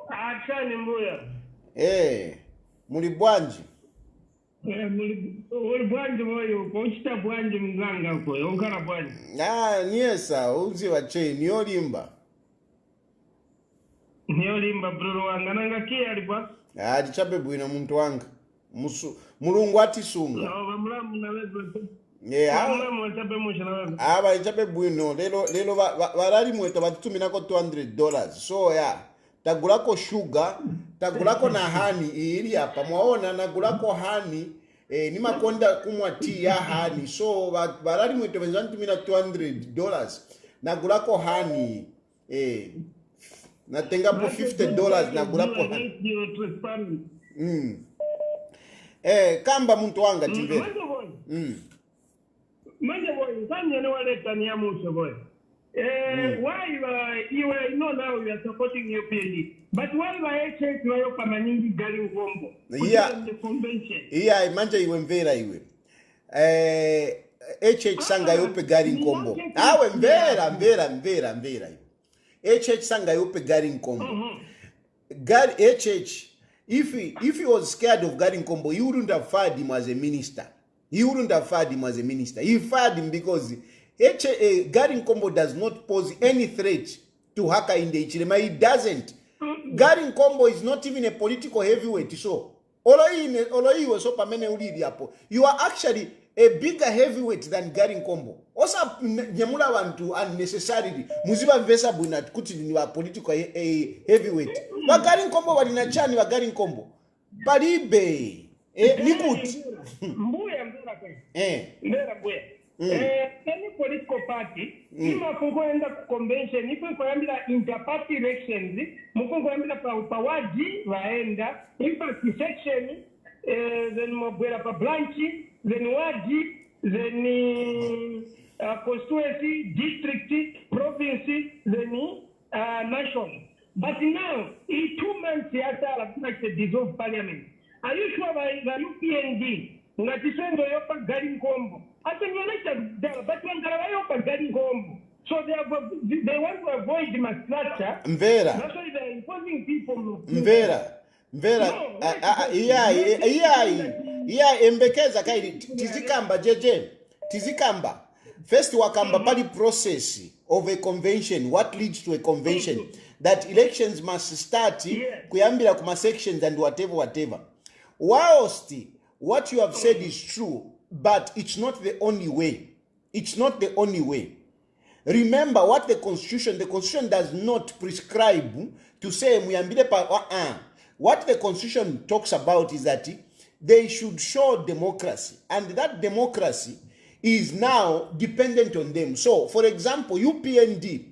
achani mbuya muli bwanji uli bwanji moyo kuchita bwanji mganga ko yonkara bwanji niesa uzi wache niolimba broro wanga nanga ki alibwa tichape bwino muntu wanga mulungu atisunga bamulamu nawezo ichape bwino lelo balali mweto batutuminako $200 so tagulako sugar tagulako na hani ili hapa mwaona nagulako hani ni makonda kumwa tea ya hani so balali mweto benzantumina $200 nagulako hani natengapo $50 nagulako hani kamba muntu wanga timbe manje boy kanye ne waleta ni amusho boy why you know now you are supporting your PND but why HH wayo kama nyingi gari ngombo the convention manje iwe mvera iwe HH sanga yope gari ngombo awe mvera iwe HH sanga yope gari ngombo gari HH if he was scared of Gary Nkombo, he wouldn't have fired him as a minister. He fired him because Gary Nkombo does not pose any threat to Hakainde Hichilema. He doesn't. Gary Nkombo is not even a political heavyweight. So, you are actually a bigger heavyweight than Gary Nkombo. Also, nyamula wantu unnecessarily. Muziba vesa buinat kuti ni wa political heavyweight. Wa Gary Nkombo walinachani wa Gary Nkombo. Paribe. Nikuti. Mbuya mbura kwe. Mbura mbuya. Any political party, ima kungoenda convention, ipo kuambila inter-party elections, mukungoambila pa waji waenda, impact section, then mwabwela pa branch, then waji, then constituency, district, province, then nation. But now, in 2 months, after dissolve parliament, are you sure by UPND, ngatisendo yopa Gary Nkombo? But when Gary Nkombo, so they want to avoid my structure. Mvera. That's why they're imposing people. Mvera. Embekeza kaili tizikamba jeje. Tizikamba. First wakamba pali process of a convention. What leads to a convention? That elections must start kuyambira kuma sections and whatever. Whilst what you have said is true, but it's not the only way. Remember what the constitution does not prescribe to say what the constitution talks about is that they should show democracy, and that democracy is now dependent on them. So for example, UPND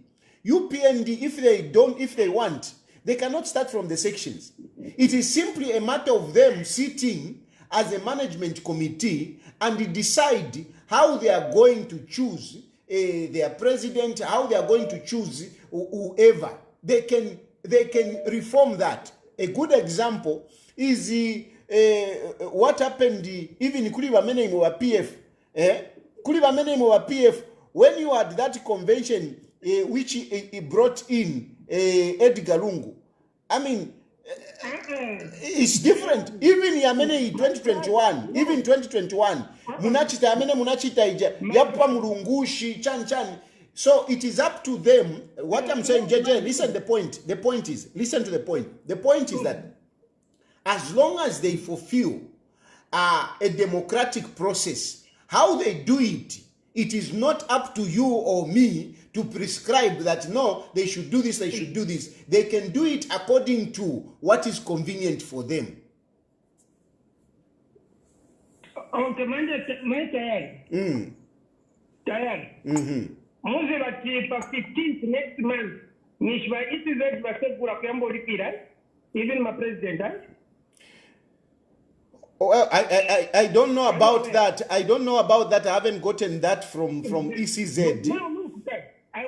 if they want, they cannot start from the sections. It is simply a matter of them sitting as a management committee and decide how they are going to choose their president, how they are going to choose whoever. They can reform that. A good example is what happened even kuli bamene wa PF. Kuli bamene wa PF, when you had that convention which brought in Edgar Lungu. I mean, It's different. Even yamene 2021, even 2021, munachita yamene munachita ija yapa mulungushi chan. So it is up to them. What I'm saying, JJ, listen the point. The point is, listen to the point. The point is that as long as they fulfill a democratic process, how they do it, it is not up to you or me to prescribe that, no, they should do this, they should do this. They can do it according to what is convenient for them. Okay, tired. Muzibati pa 15th next month. Nishba ECZ basegura kuyambo lipira. Even my president. Well, I don't know about that. I don't know about that. I haven't gotten that from ECZ. No, look, I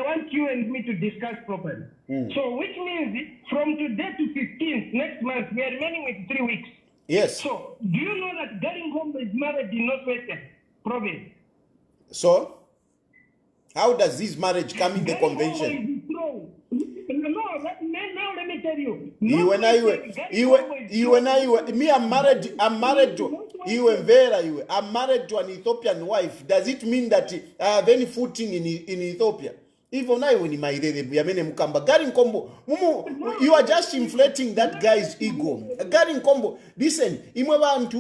want you and me to discuss properly. So, which means from today to 15th next month, we are remaining with 3 weeks. Yes. So, do you know that Garingombo is married in Northwestern province? So, how does this marriage come in the convention? Now let me tell you. Me, I'm married to you and Vera. I'm married to an Ethiopian wife. Does it mean that I have any footing in Ethiopia? Even I, when Garingombo, you are just inflating that guy's ego. Garingombo, listen, you want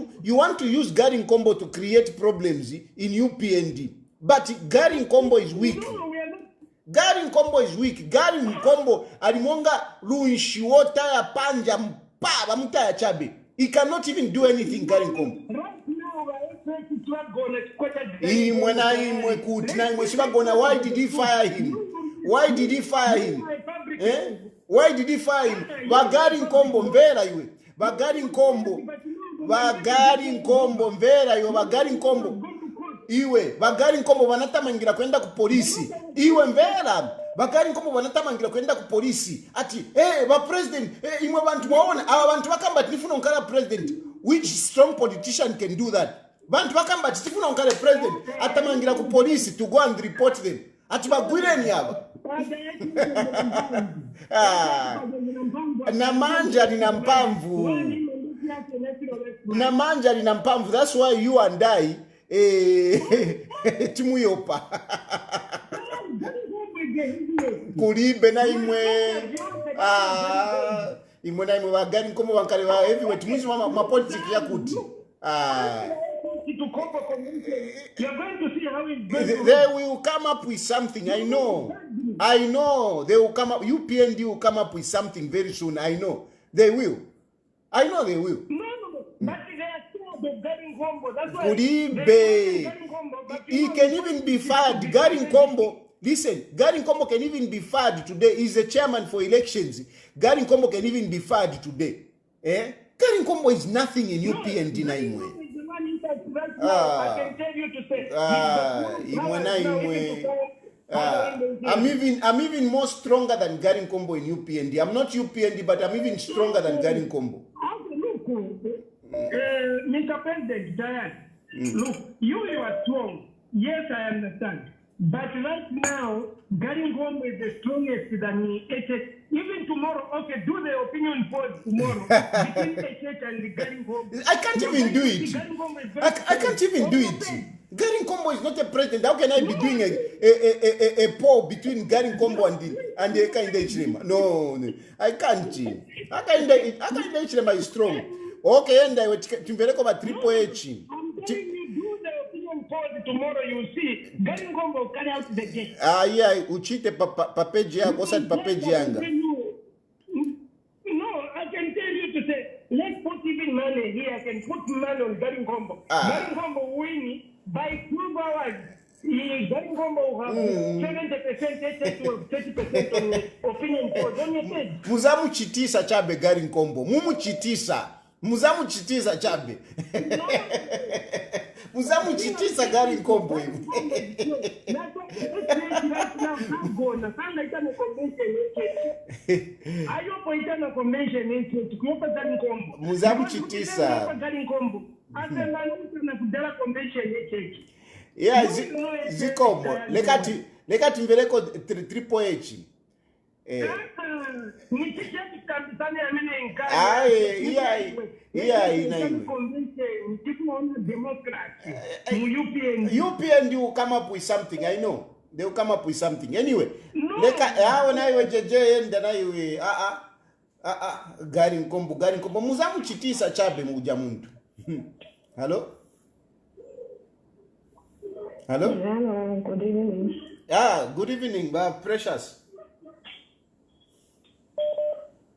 to use Garingombo to create problems in UPND, but Garingombo is weak. Garingombo is weak. Garingombo alimonga lunshiwota ya panja mpaba mutaya chabe. He cannot even do anything, Garingombo. Why did he fire him? Why did he fire him? Why did he fire him? Garingombo mvera iwe. Garingombo mvera iwe. Garingombo iwe. Garingombo wanatamangira kwenda ku polisi. Iwe mvera. Garingombo wanatamangira kwenda ku polisi. Ati, ba president, imwe bantu waona, aba bantu bakamba tifuna onkala president. Which strong politician can do that? Bantu bakamba tifuna onkala president, atamangira ku polisi to go and report them. Ati bagwireni aba. Namanja lina mpamvu. Namanja lina mpamvu. That's why you and I timuyopa. Kulibe na imwe imwe na imwe wagani komo wankale wa heavyweight mwizi ma politics ya kuti they will come up with something. I know they will come up. UPND will come up with something very soon. I know they will. But they are still the Garingombo. That's why he can even be fired. Garingombo. Listen, Garingombo can even be fired today. He's the chairman for elections. Garingombo can even be fired today. Garingombo is nothing in UPND anymore. I can tell you to say. I'm even more stronger than Garingombo in UPND. I'm not UPND, but I'm even stronger than Garingombo. Mr. President, Diane, look, you are strong. Yes, I understand. But right now, Garingombo is the strongest than HS. Even tomorrow, okay, do the opinion poll tomorrow between HS and the Garingombo. I can't even do it. I can't even do it. Garingombo is not a president. How can I be doing a poll between Garingombo and the Ekainde Chirema? No, I can't. Ekainde Chirema is strong. Okay, and I will Timbereko by Triple H. Tomorrow you will see Garingombo will carry out the gate. Yeah, uchite papeji yanga, osati papeji yanga. No, I can tell you to say, let's put even money here. I can put money on Garingombo. Garingombo winning by 12 hours. Garingombo will have 70%, 30% on opinion polls. Don't you think? Muzamuchitisa chabe Garingombo. Mumuchitisa. Muzamuchitisa chabe. Muzamuchitisa Garingombo. Muzamuchitisa. Yeah, zikombo. Lekati mveleko Triple H. UPN will come up with something. I know they will come up with something. Anyway, gari nkombo muzamuchitisa chabe muja muntu. Hello? Hello? Hello, good evening. Good evening, Precious.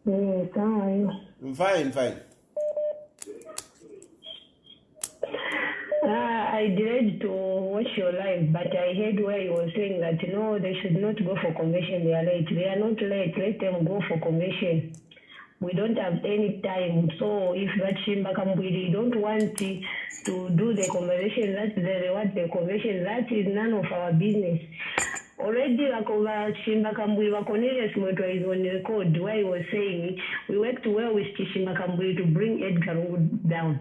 Yes, how are you? I'm fine. I delayed to watch your live, but I heard where you were saying that no, they should not go for convention. They are late. They are not late. Let them go for convention. We don't have any time. So if that Shimbakambwili don't want to do the conversation, they want the convention, that is none of our business. Already, like over Shimbakambwili, Cornelius Motwa is on record where he was saying we worked well with Shimbakambwili to bring Edgar Wood down.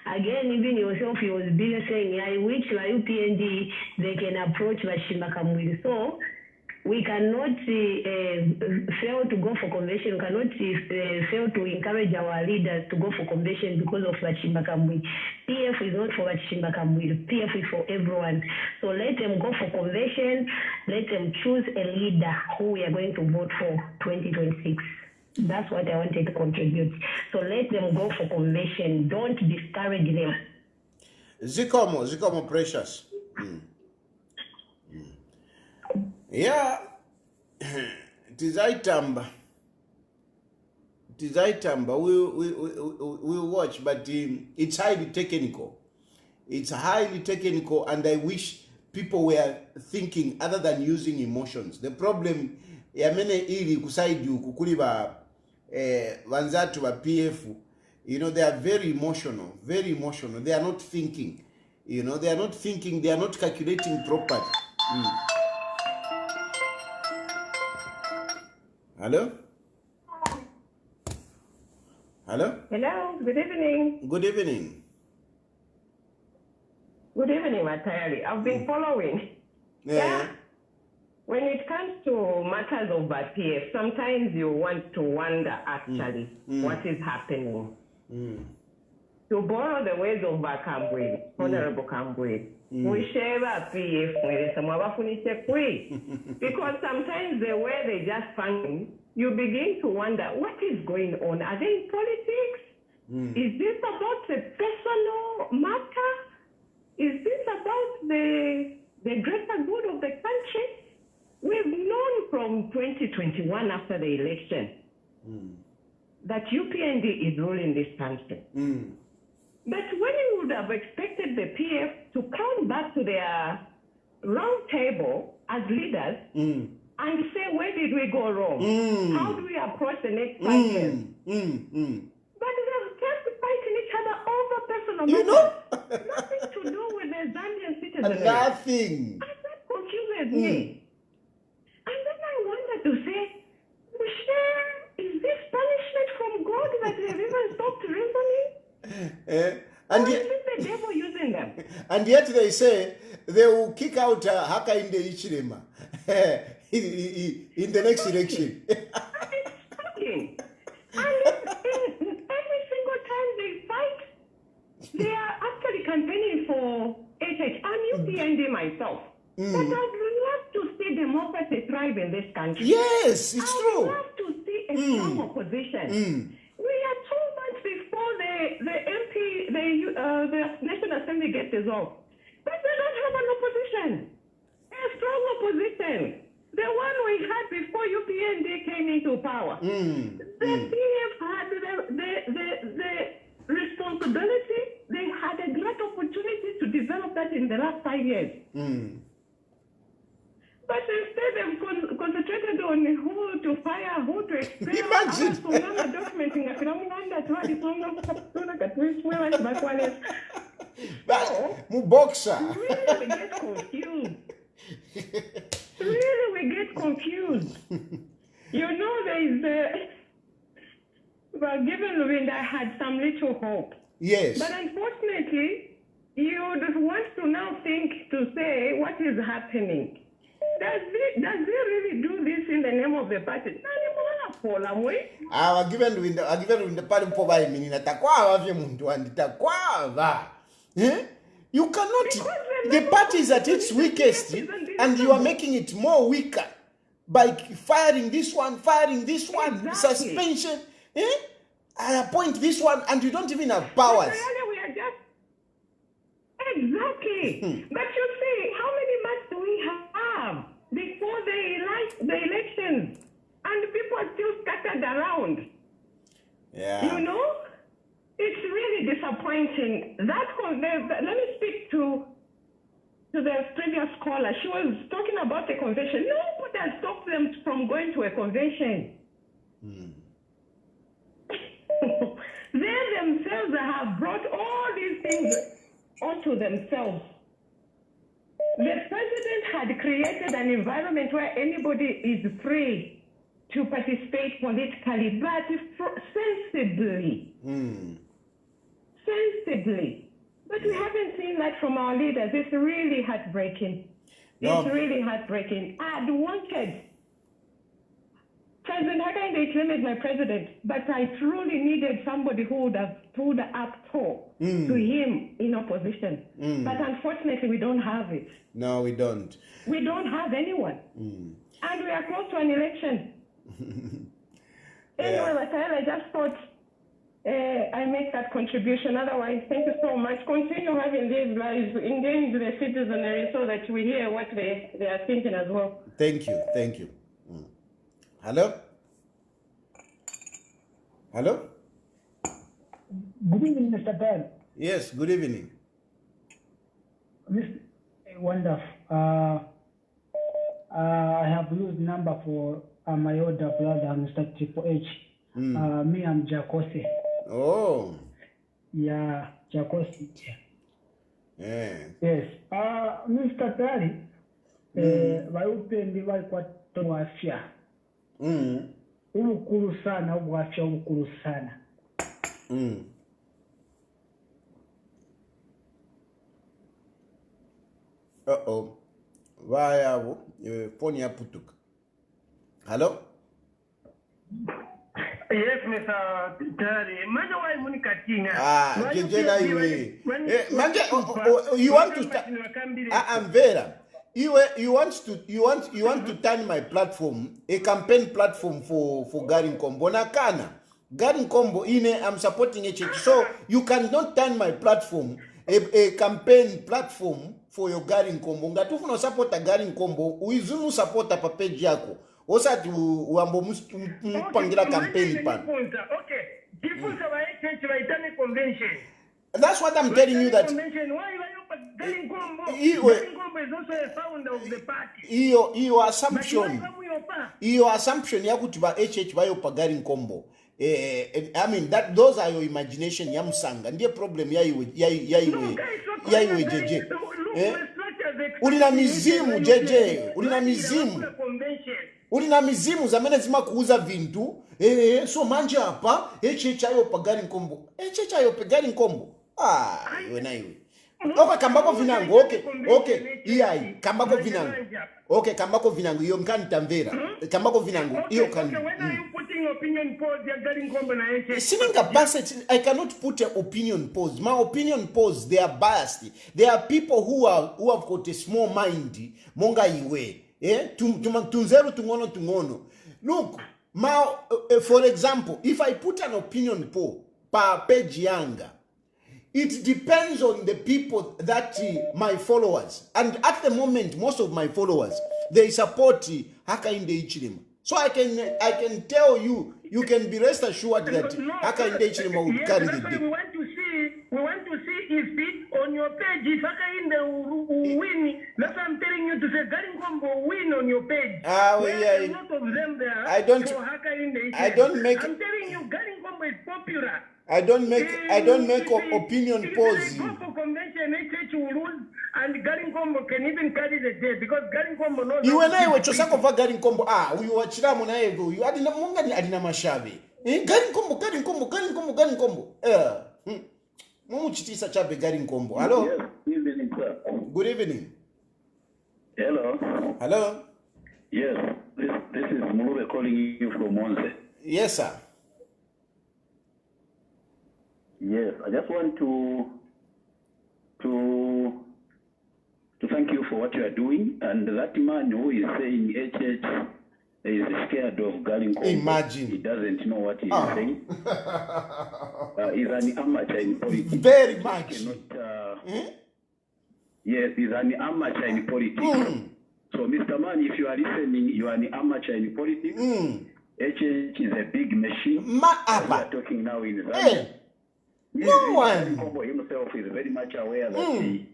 Again, even yourself, he was busy saying, I wish la UPND they can approach Shimbakambwili. So we cannot fail to go for convention. We cannot fail to encourage our leaders to go for convention because of Shimbakambwili. PF is not for Shimbakambwili. PF is for everyone. So let them go for convention. Let them choose a leader who we are going to vote for 2026. That's what I wanted to contribute. So let them go for convention. Don't discourage them. Zikomo, Precious. Yeah, Tizaitamba. We'll watch, but it's highly technical. And I wish people were thinking other than using emotions. The problem, yamene ili kusaidia kukuliba wanzatu wa PF, they are very emotional. They are not thinking. They are not thinking. They are not calculating properly. Hello? Hello, good evening. Good evening. Good evening, Matayali. I've been following. Yeah. When it comes to matters of PF, sometimes you want to wonder actually what is happening. To borrow the words of Kambwe, Honorable Kambwe, we share PF because sometimes the way they just function, you begin to wonder what is going on. Are they in politics? Is this about a personal matter? Is this about the greater good of the country? We've known from 2021 after the election that UPND is ruling this country. But when you would have expected the PF to come back to their round table as leaders and say, where did we go wrong? How do we approach the next 5 years? But they've kept fighting each other over personal matters. Nothing to do with the Zambian citizens. Nothing. And that confuses me. And then I wanted to say, is this punishment from God that they've even stopped reasoning? And or is it the devil using them? And yet they say they will kick out Haka in the Ichirema in the next election. It's shocking. And every single time they fight, they are actually campaigning for HH. I'm UPND myself. But I'd love to see democracy thrive in this country. Yes, it's true. I'd love to see a strong opposition. We are 2 months before the National Assembly gets dissolved. But they don't have an opposition. A strong opposition. The one we had before UPND came into power. The PF had the responsibility. They had a great opportunity to develop that in the last 5 years. But instead they've concentrated on who to fire, who to expel. Imagine. Boxer. Really, we get confused. Really, we get confused. There is well, given Lurinda, I had some little hope. Yes. But unfortunately, you would want to now think to say what is happening. Does he really do this in the name of the party? Given with the party mpo minina takwava vye muntu wandi takwava. You cannot. The party is at its weakest, and you are making it more weaker by firing this one, exactly. Suspension. I appoint this one, and you don't even have powers. Really, we are just exactly. But you see, how many months do we have before the elections, and people are still scattered around? Yeah. You know, it's really disappointing. Let me speak to the previous caller. She was talking about a convention. Nobody has stopped them from going to a convention. They themselves have brought all these things onto themselves. The president had created an environment where anybody is free to participate politically, but sensibly. Sensibly. But we haven't seen that from our leaders. It's really heartbreaking. It's really heartbreaking. I'd wanted President Hakainde claimed my president, but I truly needed somebody who would have stood up tall to him in opposition. But unfortunately, we don't have it. No, we don't. We don't have anyone. And we are close to an election. Anyway, I just thought I make that contribution. Otherwise, thank you so much. Continue having these lives, engage the citizenry so that we hear what they are thinking as well. Thank you. Thank you. Hello? Hello? Good evening, Mr. Ben. Yes, good evening. Mr. Wonderful. I have used number for my older brother, Mr. Triple H. Me, I'm Jacosi. Oh. Yeah, Jacosi. Yeah. Yes. Mr. Tari, vayupendi vaikuwa wafya. Ubukuru sana, ubwafya ubukuru sana. Vaya phone ya putuka. Hello? Yes, Mr. Tari. Manja wa imuni katinga. Jejela iwe. Manja, you want to start? I'm Vera. You want to turn my platform a campaign platform for Garin Combo. Nakana Garin Combo I'm supporting HH. So you cannot turn my platform a campaign platform for your Garin Combo. Ngatufu no support a Garin Combo. Uizunu support a page yako. Osati uambo mpangila campaign pan. Okay. People say HH waitane convention. That's what I'm telling you that. Convention. Why Garin Combo? Garin Combo is also a founder of the party. Your assumption ya kuti ba HH bayopa Garin Combo. I mean that those are your imagination yamusanga. Ndiye problem ya iwe JJ. Ulina mizimu JJ. Ulina mizimu zamene zima kuuza vintu. So manje hapa HH ayopa Garin Combo. HH ayopa Garin Combo. Iwe na iwe. Okay, kambako vinango. Okay. Iyai, kambako vinango. Okay, kambako vinango. Iyo mkani tamvera. Kambako vinango. Iyo kani. When are you putting opinion polls ya Garin Combo na HH? Sininga biased. I cannot put an opinion polls. My opinion polls, they are biased. There are people who have got a small mind. Monga iwe. Tunzeru tungono. Look, for example, if I put an opinion poll per page yanga, it depends on the people that my followers, and at the moment most of my followers, they support Hakainde Hichilema. So I can tell you, you can be rest assured that Hakainde Hichilema will carry the day. We want to see if it on your page if Hakainde win. That's why I'm telling you to say Garin Combo win on your page. Yeah. A lot of them there. I'm telling you, Garin Combo is popular. I don't make opinion polls. If they go for convention, HH will lose, and Garin Combo can even carry the day because Garin Combo knows. You and I were chosako for Garin Combo. We were chiramo na ego. You adina munga ni adina mashavi. Garin Combo. Mumu chitisa chabe Garin Combo. Hello. Yes, evening, sir. Good evening. Hello. Hello. Yes, this is Mulube calling you from Monse. Yes, sir. Yes, I just want to thank you for what you are doing. And that man who is saying HH is scared of Galinko. Imagine. He doesn't know what he is saying. He's an amateur in politics. Very much. Yes, he's an amateur in politics. So, Mr. Man, if you are listening, you are an amateur in politics. HH is a big machine. We are talking now in Zambia. No one. Kombo himself is very much aware that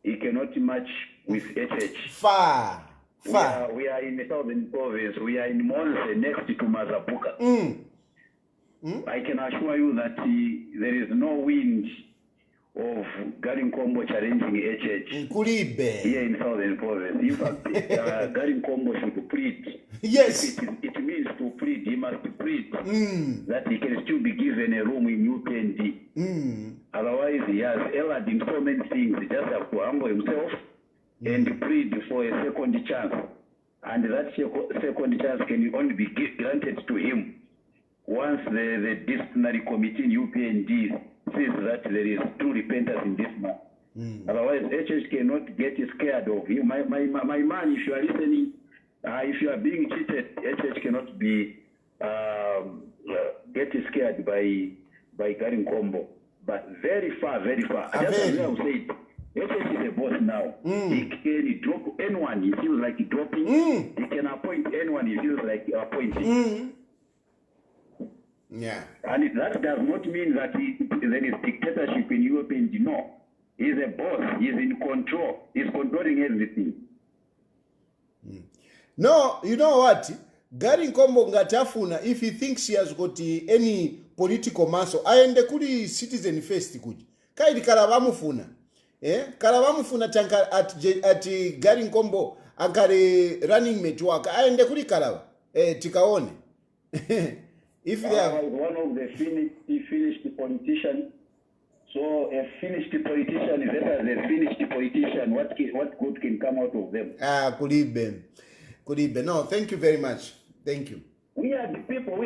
he cannot match with HH. Far. We are in the southern province. We are in Monse next to Mazabuka. I can assure you that there is no wind of Garinkombo challenging HH here in southern province. In fact, Garinkombo should plead. Yes. It means to plead. He must plead that he can still be given a room in UPND. Otherwise, he has erred in so many things. He just have to humble himself and plead for a second chance. And that second chance can only be granted to him once the disciplinary committee in UPND says that there is true repentance in this man. Otherwise, HH cannot get scared of you. My man, if you are listening, if you are being cheated, HH cannot be get scared by Garinkombo. But very far. Just as I said, HH is a boss now. He can drop anyone he feels like dropping. He can appoint anyone he feels like appointing. Yeah. And that does not mean that there is dictatorship in Europe. No. He's a boss. He's in control. He's controlling everything. No, you know what? Garinkombo ngatafuna, if he thinks he has got any political muscle, aende kuli citizen first kuji. Kaidi kalavamufuna. Kalavamufuna chanka at Garinkombo akare running mate waka. Aende kuli kalava. Tikaone. If they are one of the finished politicians, so a finished politician is better than a finished politician. What good can come out of them? Could be. No, thank you very much. Thank you. We are the people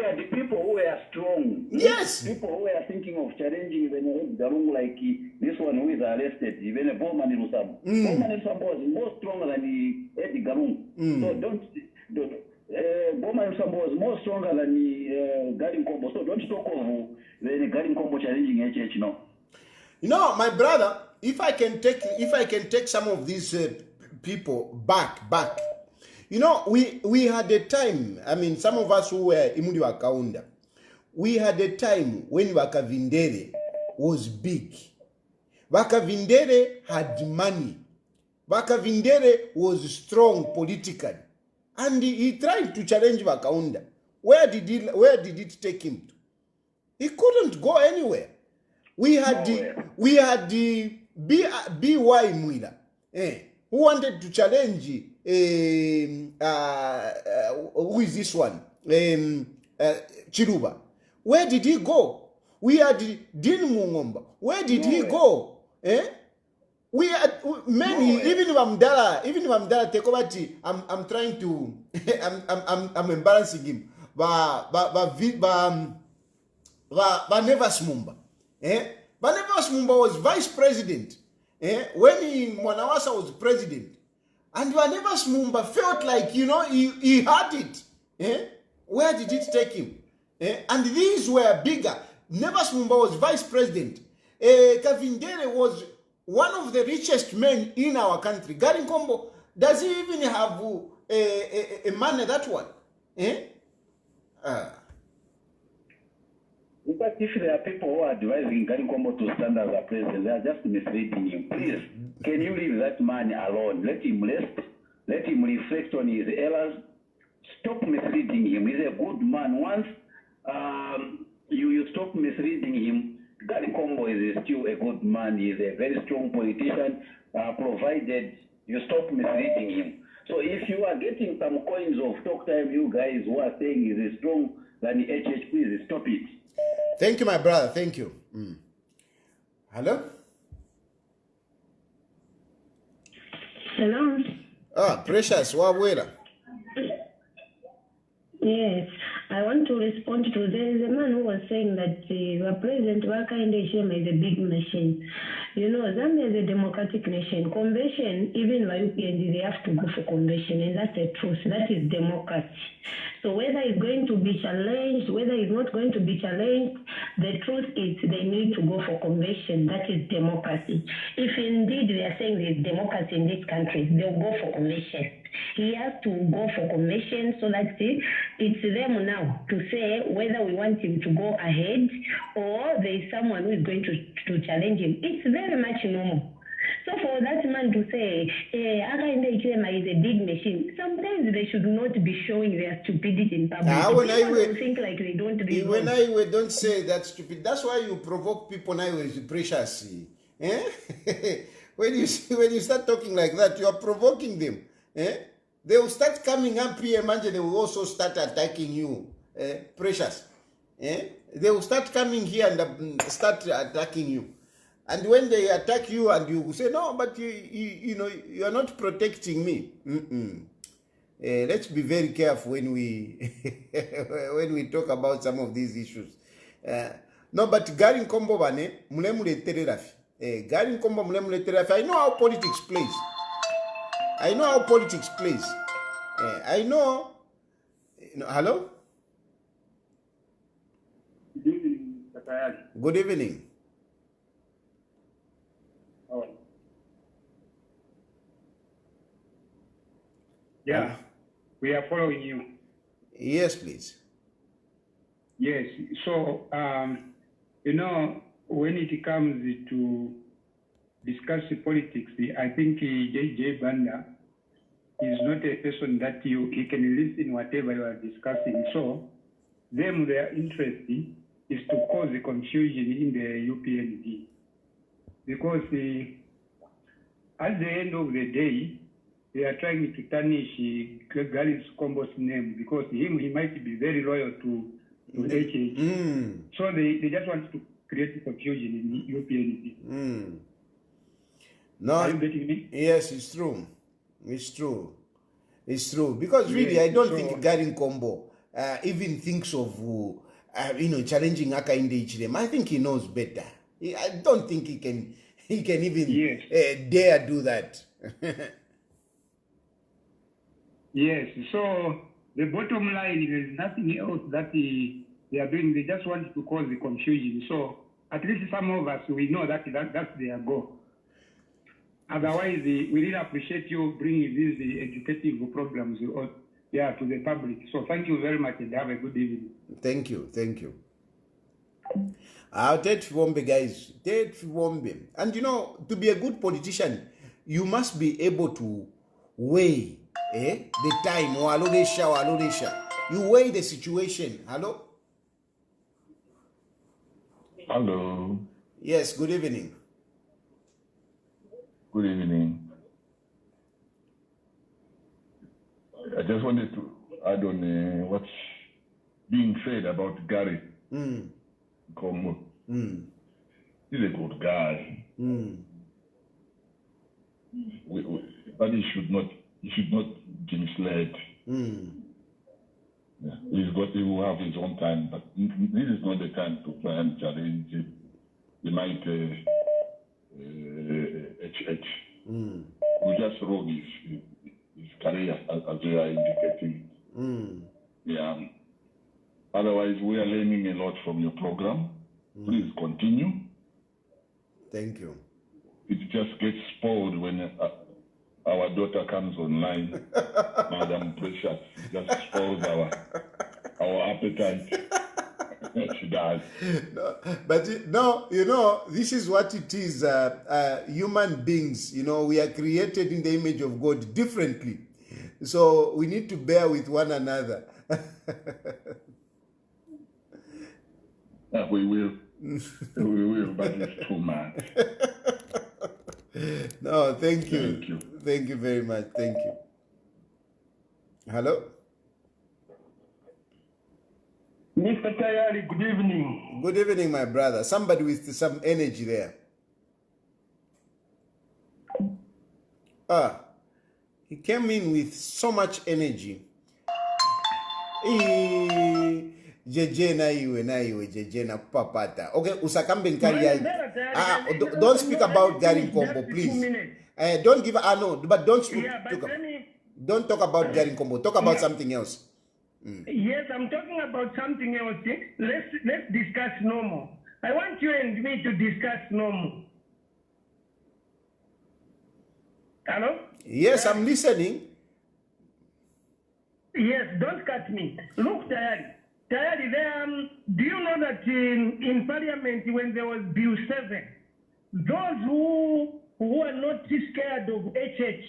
who are strong. Yes. People who are thinking of challenging even Garung like this one who is arrested, even a Bowman Lusam. Bowman Lusam was more stronger than Eddie Garung. So don't Bowman Lusam was more stronger than Garinkombo. So don't talk of the Garinkombo challenging HH now. You know, my brother, if I can take some of these people back. You know, we had a time, I mean, some of us who were Imudi Wakaunda, we had a time when Wakavindere was big. Wakavindere had money. Wakavindere was strong politically. And he tried to challenge Wakaunda. Where did it take him to? He couldn't go anywhere. We had the B.Y. Mwila, who wanted to challenge who is this one? Chiruba. Where did he go? We had Din Mungomba. Where did he go? We had many, even Vamdala Tekobati, I'm trying to I'm embarrassing him. Vanevas Mumba. Vanevas Mumba was vice president. When Mwanawasa was president. And Vanevas Mumba felt like, you know, he had it. Where did it take him? And these were bigger. Nevas Mumba was vice president. Kavindere was one of the richest men in our country. Garinkombo, does he even have a man at that one? In fact, if there are people who are advising Garinkombo to stand as a president, they are just misleading him. Please, can you leave that man alone? Let him rest. Let him reflect on his errors. Stop misleading him. He's a good man. Once you stop misleading him, Garinkombo is still a good man. He's a very strong politician, provided you stop misleading him. So if you are getting some coins of talk time, you guys who are saying he's strong than the HH, please stop it. Thank you, my brother. Thank you. Hello? Hello? Precious, wawera. Yes, I want to respond to there is a man who was saying that the president Wakainde Shema is a big machine. You know, Zambia is a democratic nation. Convention, even by UPND, they have to go for convention, and that's the truth. That is democracy. So whether it's going to be challenged, whether it's not going to be challenged, the truth is they need to go for convention. That is democracy. If indeed they are saying there's democracy in this country, they'll go for convention. He has to go for convention so that it's them now to say whether we want him to go ahead or there is someone who is going to challenge him. It's very much normal. So for that man to say, Akainde Ichilema is a big machine, sometimes they should not be showing their stupidity in public. People think like they don't read. When I don't say that stupid, that's why you provoke people now with precious. Eh? when you start talking like that, you are provoking them. Eh? They will start coming up here, and they will also start attacking you, precious. Eh? They will start coming here and start attacking you. And when they attack you and you say, no, but you know, you are not protecting me. Let's be very careful when we when we talk about some of these issues. No, but Garin Kombo Bane, Mulemule Tererafi. Garin Kombo Mulemule Tererafi. I know how politics plays. I know how politics plays. I know. Hello? Good evening, Sakayali. Good evening. Yeah, we are following you. Yes, please. Yes, so, you know, when it comes to discuss politics, I think J.J. Banda is not a person that he can listen whatever you are discussing. So, their interest is to cause confusion in the UPND. Because at the end of the day, they are trying to tarnish Galis Kombo's name because he might be very loyal to HH. So they just want to create confusion in UPND. No, are you getting me? Yes, it's true. It's true. It's true. Because really, I don't think Garin Kombo even thinks of challenging Akainde Ichilema. I think he knows better. I don't think he can even dare do that. Yes, so the bottom line is nothing else that they are doing. They just want to cause the confusion. So at least some of us, we know that's their goal. Otherwise, we really appreciate you bringing these educative programs to the public. So thank you very much and have a good evening. Thank you. Thank you. Ted Wombe, guys. Ted Wombe. And you know, to be a good politician, you must be able to weigh the time. You weigh the situation. Hello? Hello. Yes, good evening. Good evening. I just wanted to add on what's being said about Gary Kombo. He's a good guy. But he should not be misled. Yeah. He will have his own time, but this is not the time to try and challenge it. He might HH. We just roll his career as they are indicating. Yeah. Otherwise, we are learning a lot from your program. Please continue. Thank you. It just gets spoiled when our daughter comes online. Madam Precious just spoils our appetite. She does. No, but this is what it is. Human beings, we are created in the image of God differently. So we need to bear with one another. We will. We will, but it's too much. No, thank you. Thank you. Thank you very much. Thank you. Hello? Mr. Tayari, good evening. Good evening, my brother. Somebody with some energy there. He came in with so much energy. Jeje na iwe jeje na kupapata. Okay, usakambe nkali ya. Don't speak about Gary Combo, please. Don't give no, but don't speak. Don't talk about Gary Combo. Talk about something else. Yes, I'm talking about something else. Let's discuss normal. I want you and me to discuss normal. Hello? Yes, I'm listening. Yes, don't cut me. Look, Tayari, do you know that in Parliament when there was Bill 7, those who are not scared of HH,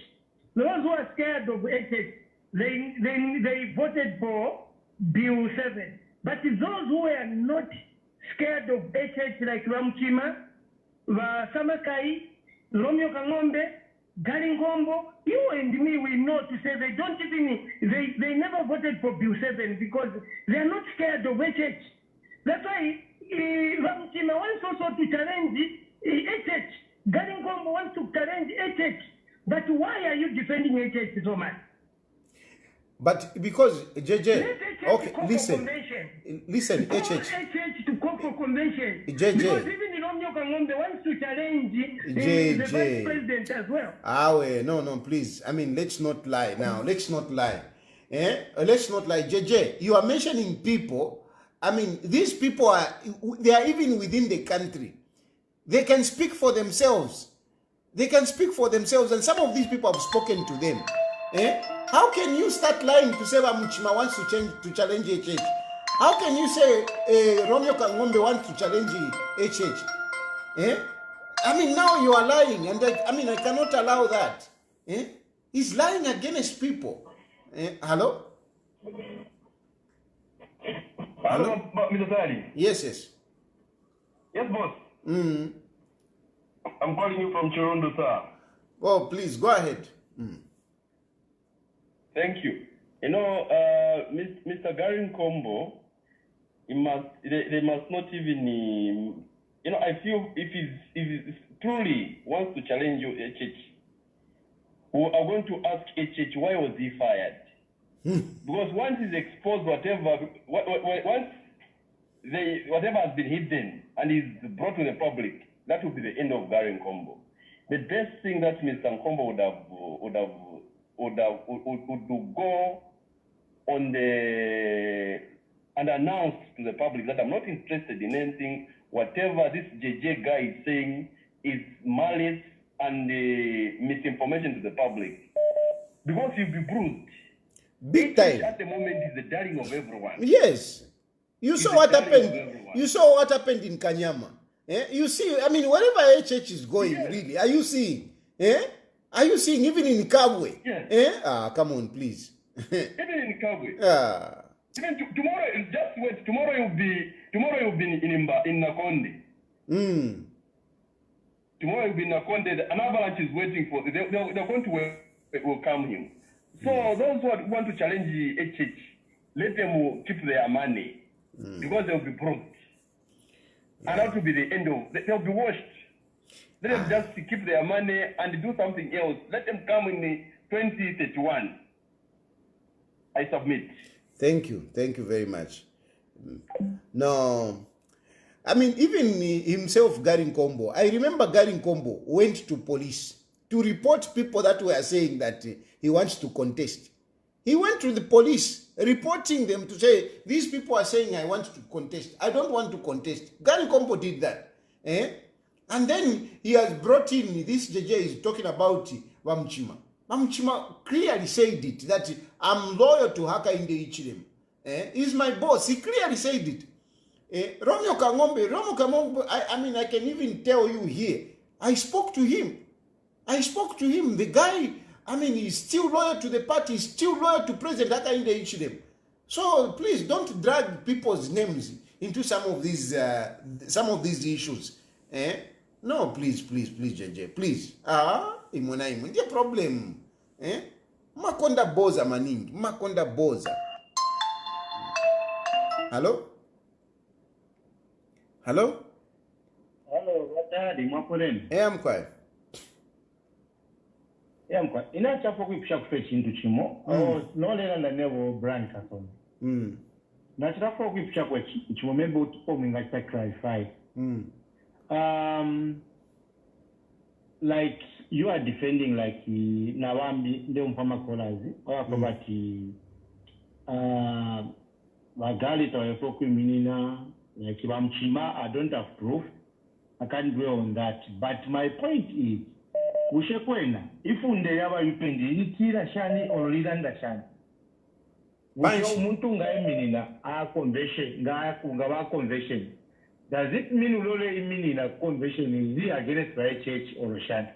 those who are scared of HH, they voted for Bill 7. But those who are not scared of HH like Ramchima, Samakai, Romeo Kangombe, Garingombo, you and me, we know to say they don't even, they never voted for Bill 7 because they are not scared of HH. That's why Ramchima wants also to challenge HH. Garingombo wants to challenge HH. But why are you defending HH so much? But because JJ, okay, listen, HH to call for convention. JJ, because even Romeo Kangombe wants to challenge the vice president as well. No, please. I mean, let's not lie now. Let's not lie. Let's not lie. JJ, you are mentioning people. I mean, these people they are even within the country. They can speak for themselves. They can speak for themselves, and some of these people have spoken to them. How can you start lying to say Muchima wants to challenge HH? How can you say Romeo Kangombe wants to challenge HH? I mean, now you are lying, and I cannot allow that. He's lying against people. Hello? Hello, Mr. Tali. Yes. Yes, boss. I'm calling you from Chirondo, sir. Oh, please, go ahead. Thank you. You know, Mr. Garin Combo, they must not even, I feel if he truly wants to challenge you, HH, we are going to ask HH, why was he fired? Because once he's exposed, whatever has been hidden and is brought to the public, that will be the end of Garin Combo. The best thing that Mr. Combo would go on and announce to the public that I'm not interested in anything. Whatever this JJ guy is saying is malice and misinformation to the public. Because you'll be bruised. Big time. At the moment is the darling of everyone. Yes. You saw what happened. You saw what happened in Kanyama. You see, I mean, wherever HH is going, really, are you seeing? Are you seeing even in Kabwe? Yes. Come on, please. Even in Kabwe. Even tomorrow, just wait. Tomorrow you'll be in Nakonde. Tomorrow you'll be in Nakonde. An avalanche is waiting for. They're going to welcome him. So those who want to challenge the HH, let them keep their money because they'll be broke. And that will be the end of. They'll be washed. Let them just keep their money and do something else. Let them come in 2031. I submit. Thank you very much. No, I mean, even himself, Garin Combo. I remember Garin Combo went to police to report people that were saying that he wants to contest. He went to the police, reporting them to say, these people are saying I want to contest. I don't want to contest. Garin Combo did that. And then he has brought in, this JJ is talking about Wamchima. Wamchima clearly said it, that I'm loyal to Haka Inde Ichirem. He's my boss. He clearly said it. Romeo Kangombe, I can even tell you here, I spoke to him. The guy, he's still loyal to the party, he's still loyal to President Haka Inde Ichirem. So please don't drag people's names into some of these issues. No, please, JJ, please. Imona, the problem. Makonda boza maningi, makonda boza. Hello? Hello, what are you doing? I'm quiet. yamkwa inachapo kuipusha kufe chintu chimo nolela ndanevo brand kasoni nachitakuwa kuipusha kwa chimo maybe utupominga chita clarify like you are defending like nawambi ndio mpama kolazi wakabati wagali tawefo kuiminina like bamchima I don't have proof I can't dwell on that but my point is ushekwena ifunde yaba yupendi itira shani oliranda shani usho umuntu ngayiminina a convention ngaba convention does it mean ulole iminina convention is against by church or shani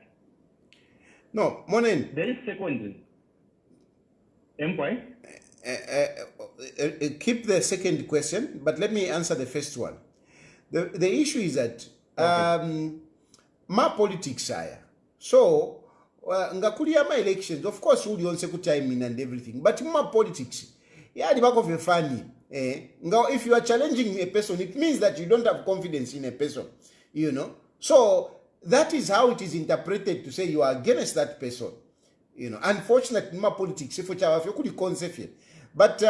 no monen there is secondary employ keep the second question but let me answer the first one. The issue is that ma politics haya so ngakulia ma elections of course uli onse kutiming and everything but ma politics yadi bako ve funny if you are challenging a person it means that you don't have confidence in a person, you know, so that is how it is interpreted to say you are against that person, you know. Unfortunately ma politics if you could concept but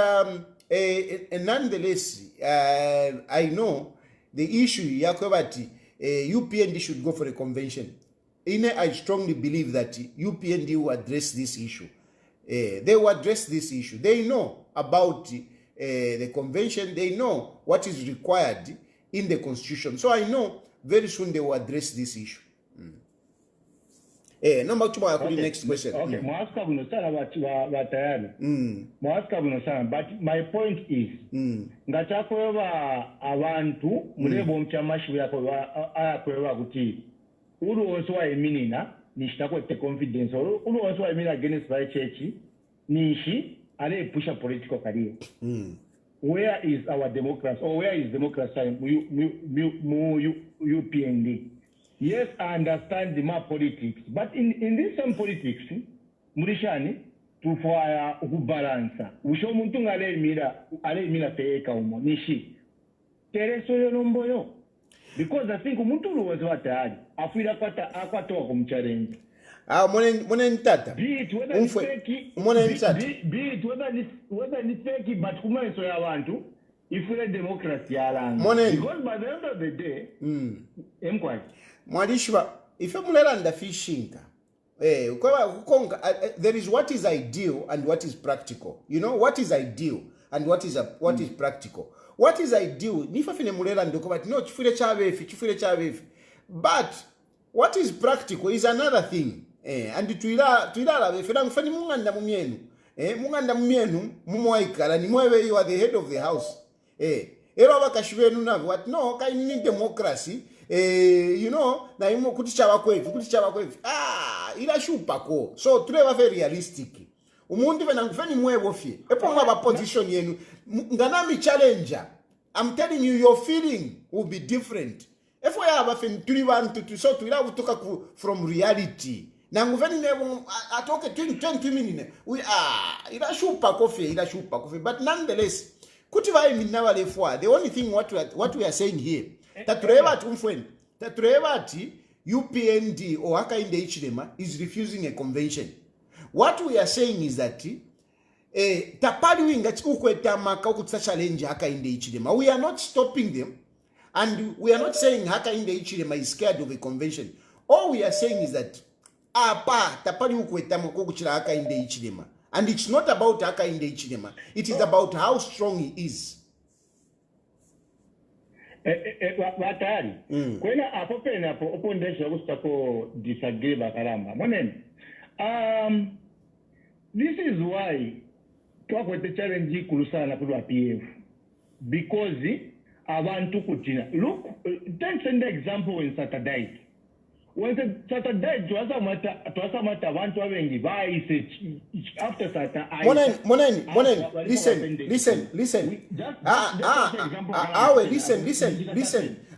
nonetheless I know the issue yakwabati UPND should go for a convention. I strongly believe that UPND will address this issue. They will address this issue. They know about the convention. They know what is required in the constitution. So I know very soon they will address this issue. Number two, next question. Okay, Mwaska bunosana batayari. Mwaska bunosana, but my point is, ngatakweva abantu mulebo mchamashi ayakweva kuti ulu onso wa eminina nishitako te confidence ulu onso wa eminina against by church nishi ale pusha political career. Where is our democracy or where is democracy UPND? Yes, I understand the more politics, but in this same politics, Murishani, to fire balance. We show Muntung ale mira teeka umo nishi. Tereso yo nomboyo. Because I think Muntulu was what I had. Afila kwata akwato kumchallenge. Monen tata. Be it whether it's fake, whether it's fake, but kumenso ya wantu. If we're democracy, because by the end of the day, Mwadishwa, if you mulanda fishing, there is what is ideal and what is practical. You know what is ideal and what is practical. What is ideal? But what is practical is another thing. And tuila you are the head of the house. No, kind democracy. You know, na imo kutichawa kwevi. Ila shupako. So tulewa very realistic. Umundi venangufeni mwevo fie. Epo ngaba position yenu. Nganami challenger. I'm telling you, your feeling will be different. If we have a thing to so to love to from reality. Nangufeni nevo atoke 20 minutes. We ila shupako fie. But nonetheless, the only thing what we are saying here that UPND or Hakainde Ichilema is refusing a convention. What we are saying is that we are not stopping them and we are not saying Hakainde Ichilema is scared of a convention. All we are saying is that and it's not about Hakainde Ichilema. It is about how strong he is. Watari. Kwena apopena hapo opondesha kustako disagree bakalamba. Monen. This is why twakwete challenge kulusana kulwa PF. Because abantu kutina. Look, let's send the example in Saturday. When Saturday tuwasa mata abantu wengi vai after Saturday. Monen, listen. Listen.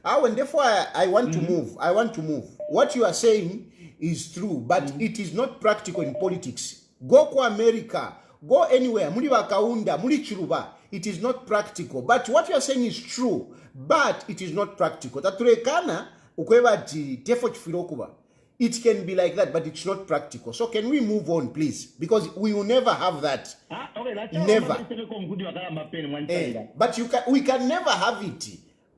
And therefore I want to move. What you are saying is true, but it is not practical in politics. Go to America, go anywhere. Muri wakaunda, muri chiruba. It is not practical. But what you are saying is true, but it is not practical. Taturekana ukweba tefo chifirokuba. it can be like that, but it's not practical. So can we move on, please? Because we will never have that. Never. But we can never have it.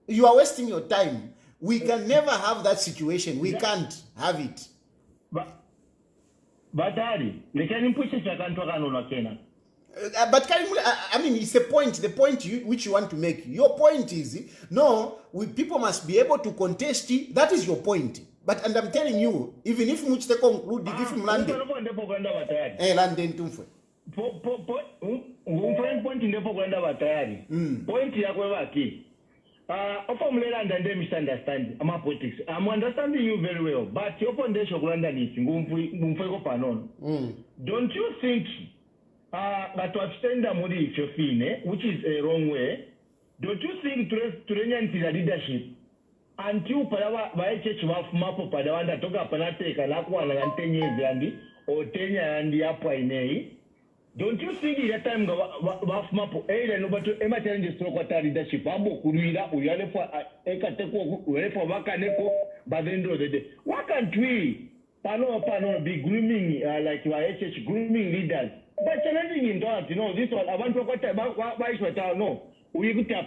You are wasting your time. We can never have that situation. We can't have it. But I mean, it's a point. The point which you want to make. Your point is, no, people must be able to contest it. That is your point. And I'm telling you, even if Muchte conclude, if London, London tumfwe. Point ndipo kwenda batayari. Point yako waki. And misunderstand my politics. I'm understanding you very well, but your foundation don't you think that to extend the money which is a wrong way? Don't you think to the leadership until by church mapo padawanda toka panate kalakwa na 10 years and or 10 years and the don't you think at time mapo no but ema challenge stroke leadership abo kuruira uyale for ekateko uyale for bakaneko by the end of the day why can't we pano be grooming like your HH grooming leaders but challenging in that this one I want to why no we good to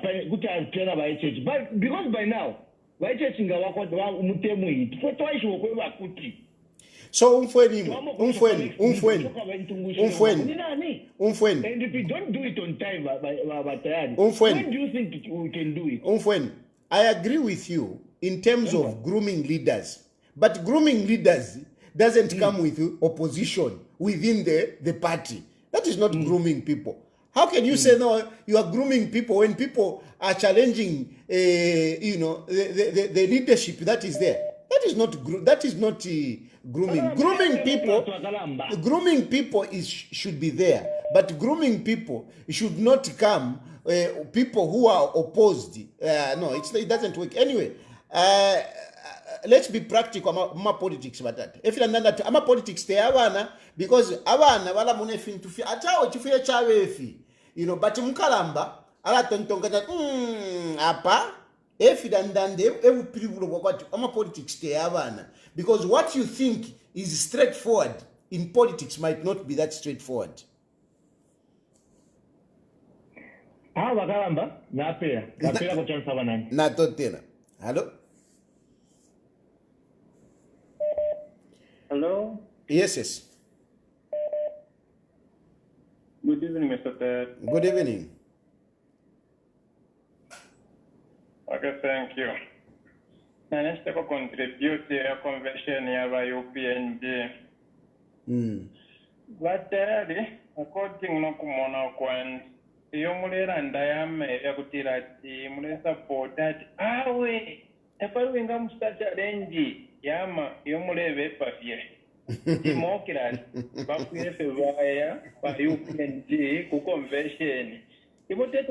train by HH but because by now why HH ngawakwa umutemu it for twice wokwe kuti. So umfweni. And if we don't do it on time, when do you think we can do it? Umfweni, I agree with you in terms of grooming leaders, but grooming leaders doesn't come with opposition within the party. That is not grooming people. How can you say no? You are grooming people when people are challenging, the leadership that is there. That is not grooming. Grooming people should be there, but grooming people should not come people who are opposed. No, it doesn't work. Anyway, let's be practical about politics about that. If you that ama politics they awana because awana wala munefin to fi atawo chifile chawefi. But mukalamba ala tontonga that apa if I'm politics because what you think is straightforward in politics might not be that straightforward. Hello? Hello? Yes. Good evening, Mr. Ted. Good evening. Okay, thank you. Let's take a contribute to a convention by UPNG. But according to Kumona Kwan, Yomulera and Diame Yakutirati, Mule support that. We a following them such a range, Yama, Yomule Vepafie. Democrat, Bakuya, by UPNG, convention. Nomba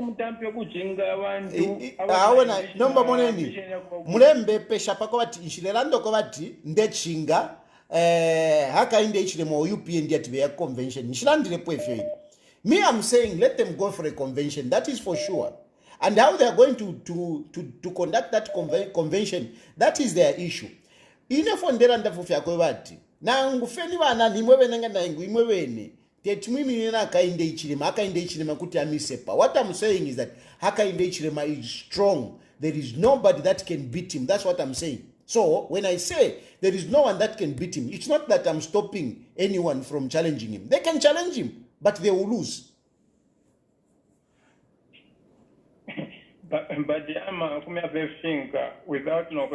moneni mulembe pesha pako bati ishilelando ko bati ndechinga haka inde ichile mo UPND at their convention ishilandile pwefyo. Me I'm saying let them go for a convention, that is for sure. And how they are going to conduct that convention, that is their issue. Ine fondera ndafufya ko bati na ngufeni bana nimwewe nanga na ngwimweweni. What I'm saying is that Hakainde Ichilema is strong. There is nobody that can beat him. That's what I'm saying. So when I say there is no one that can beat him, it's not that I'm stopping anyone from challenging him. They can challenge him, but they will lose. But without no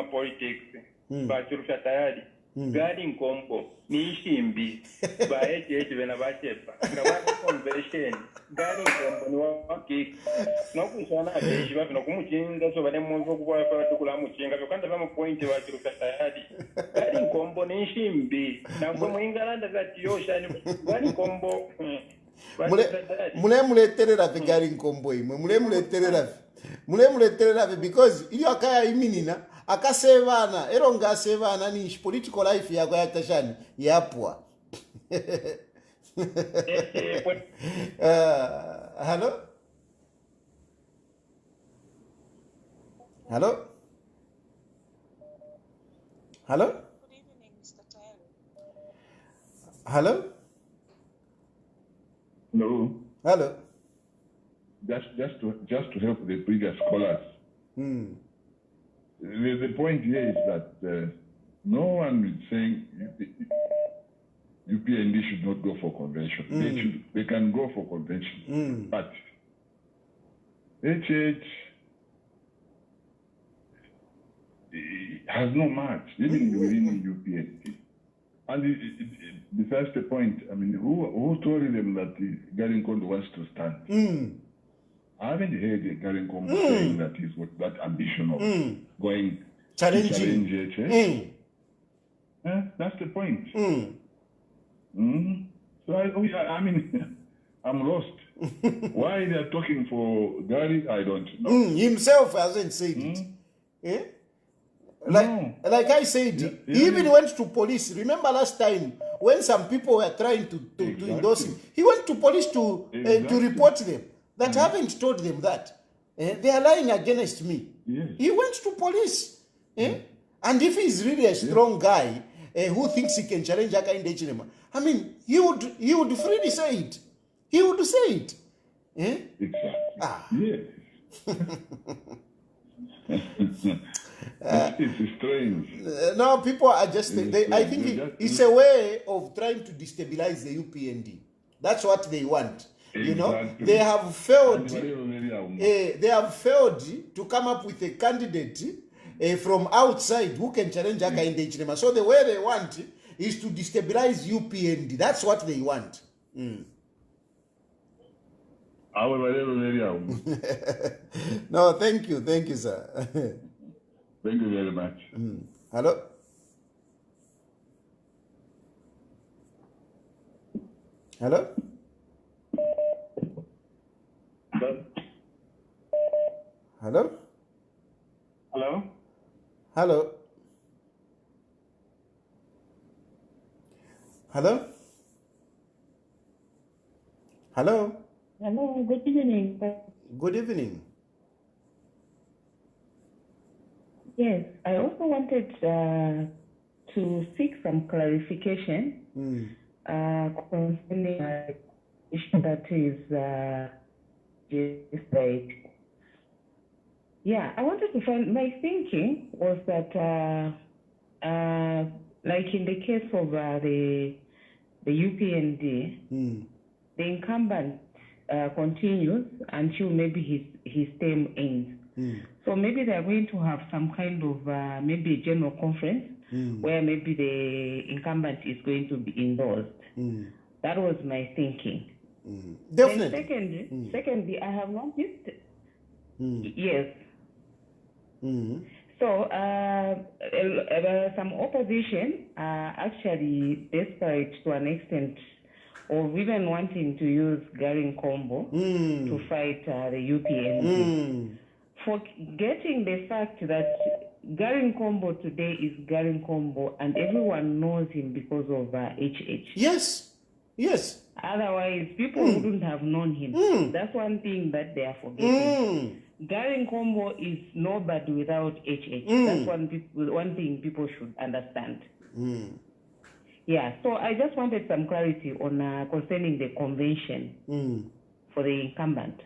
politics, but Guarding combo, Nishimbi, by HH when about convention, guarding combo, no kick, no Kusana, no Kumuchin, that's what I'm going to Kulamuchin. I can't have a point to Sayadi. Guarding combo, Nishimbi, now from England that you shine, guarding combo. Mulemule terera guarding combo, Mulemule terera because you are kaya iminina. Akasevana eronga sevana ni political life yako ya tashani yapwa. Hello? Hello? Hello? No. Hello? Just to help the previous scholars. The point here is that no one is saying UPND should not go for convention. They can go for convention. But HH has no match, even within UPND. And besides the point, I mean, who told them that Gary Nkondo wants to stand? I haven't heard Gary Nkondo saying that he's got that ambition of going challenging to challenge HH. That's the point. So I mean, I'm lost. Why they're talking for Gary, I don't know. Himself hasn't said it. Yeah? Like I said, he even went to police. Remember last time when some people were trying to endorse him, he went to police to report them that haven't told them that. They are lying against me. Yes. He went to police. And if he's really a strong guy who thinks he can challenge Hakainde Hichilema, I mean, he would freely say it. He would say it. Exactly. It's strange. No, people are just. I think it's a way of trying to destabilize the UPND. That's what they want. You know, they have failed. They have failed to come up with a candidate from outside who can challenge Hakainde Hichilema. So the way they want is to destabilize UPND. That's what they want. No, thank you, sir. Thank you very much. Hello? Hello? Hello? Hello? Hello? Hello? Hello? Hello, good evening. Good evening. Yes, I also wanted to seek some clarification concerning an issue that is just like, I wanted to find, my thinking was that like in the case of the UPND, the incumbent continues until maybe his term ends. So maybe they're going to have some kind of maybe a general conference where maybe the incumbent is going to be endorsed. That was my thinking. Definitely. Then secondly, I have noticed. Yes. So some opposition are actually desperate to an extent of even wanting to use Gary Nkombo to fight the UPND. Forgetting the fact that Gary Nkombo today is Gary Nkombo and everyone knows him because of HH. Yes. Otherwise, people wouldn't have known him. That's one thing that they are forgetting. Gary Nkombo is nobody without HH. That's one thing people should understand. So I just wanted some clarity on concerning the convention for the incumbent.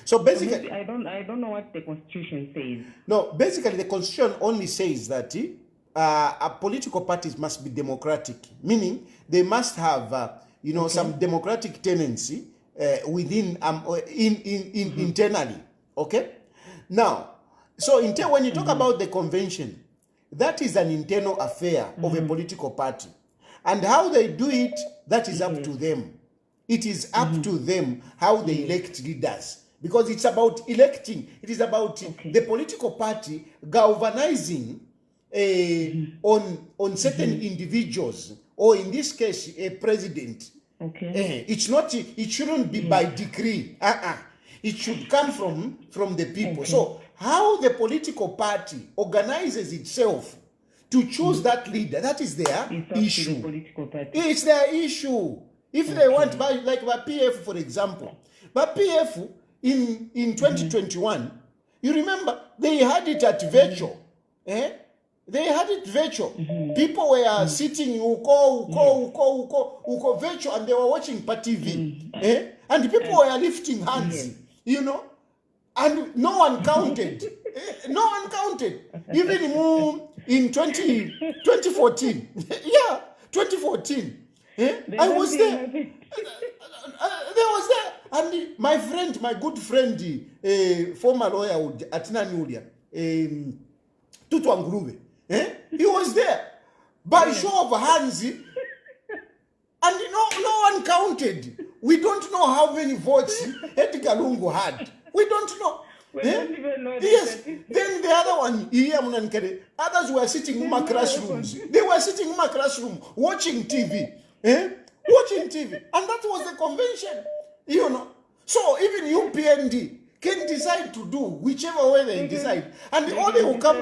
So basically, I don't know what the Constitution says. No, basically the Constitution only says that political parties must be democratic, meaning they must have some democratic tendency within internally. Okay. Now, so when you talk about the convention, that is an internal affair of a political party, and how they do it, that is up to them. It is up to them how they elect leaders, because it's about electing. It is about the political party galvanizing on certain individuals, or in this case, a president. It's not. It shouldn't be by decree. It should come from the people. So how the political party organizes itself to choose that leader, that is their issue. It's their issue. If they want, like PF, for example, but PF in 2021, you remember they had it at virtual. They had it virtual. People were sitting uko virtual, and they were watching TV. And people were lifting hands, you know, and no one counted. No one counted. Even in 2014. Yeah, 2014. I was there. There was there. And my friend, my good friend, former lawyer at Nanulia, Tutu Angurube, he was there. By show of hands, and no one counted. We don't know how many votes Edgar Lungu had. We don't know. We don't even know. Yes. Then the other one, others were sitting in my classrooms. They were sitting in my classroom watching TV. Watching TV. And that was the convention. You know. So even UPND can decide to do whichever way they decide. And all they will come,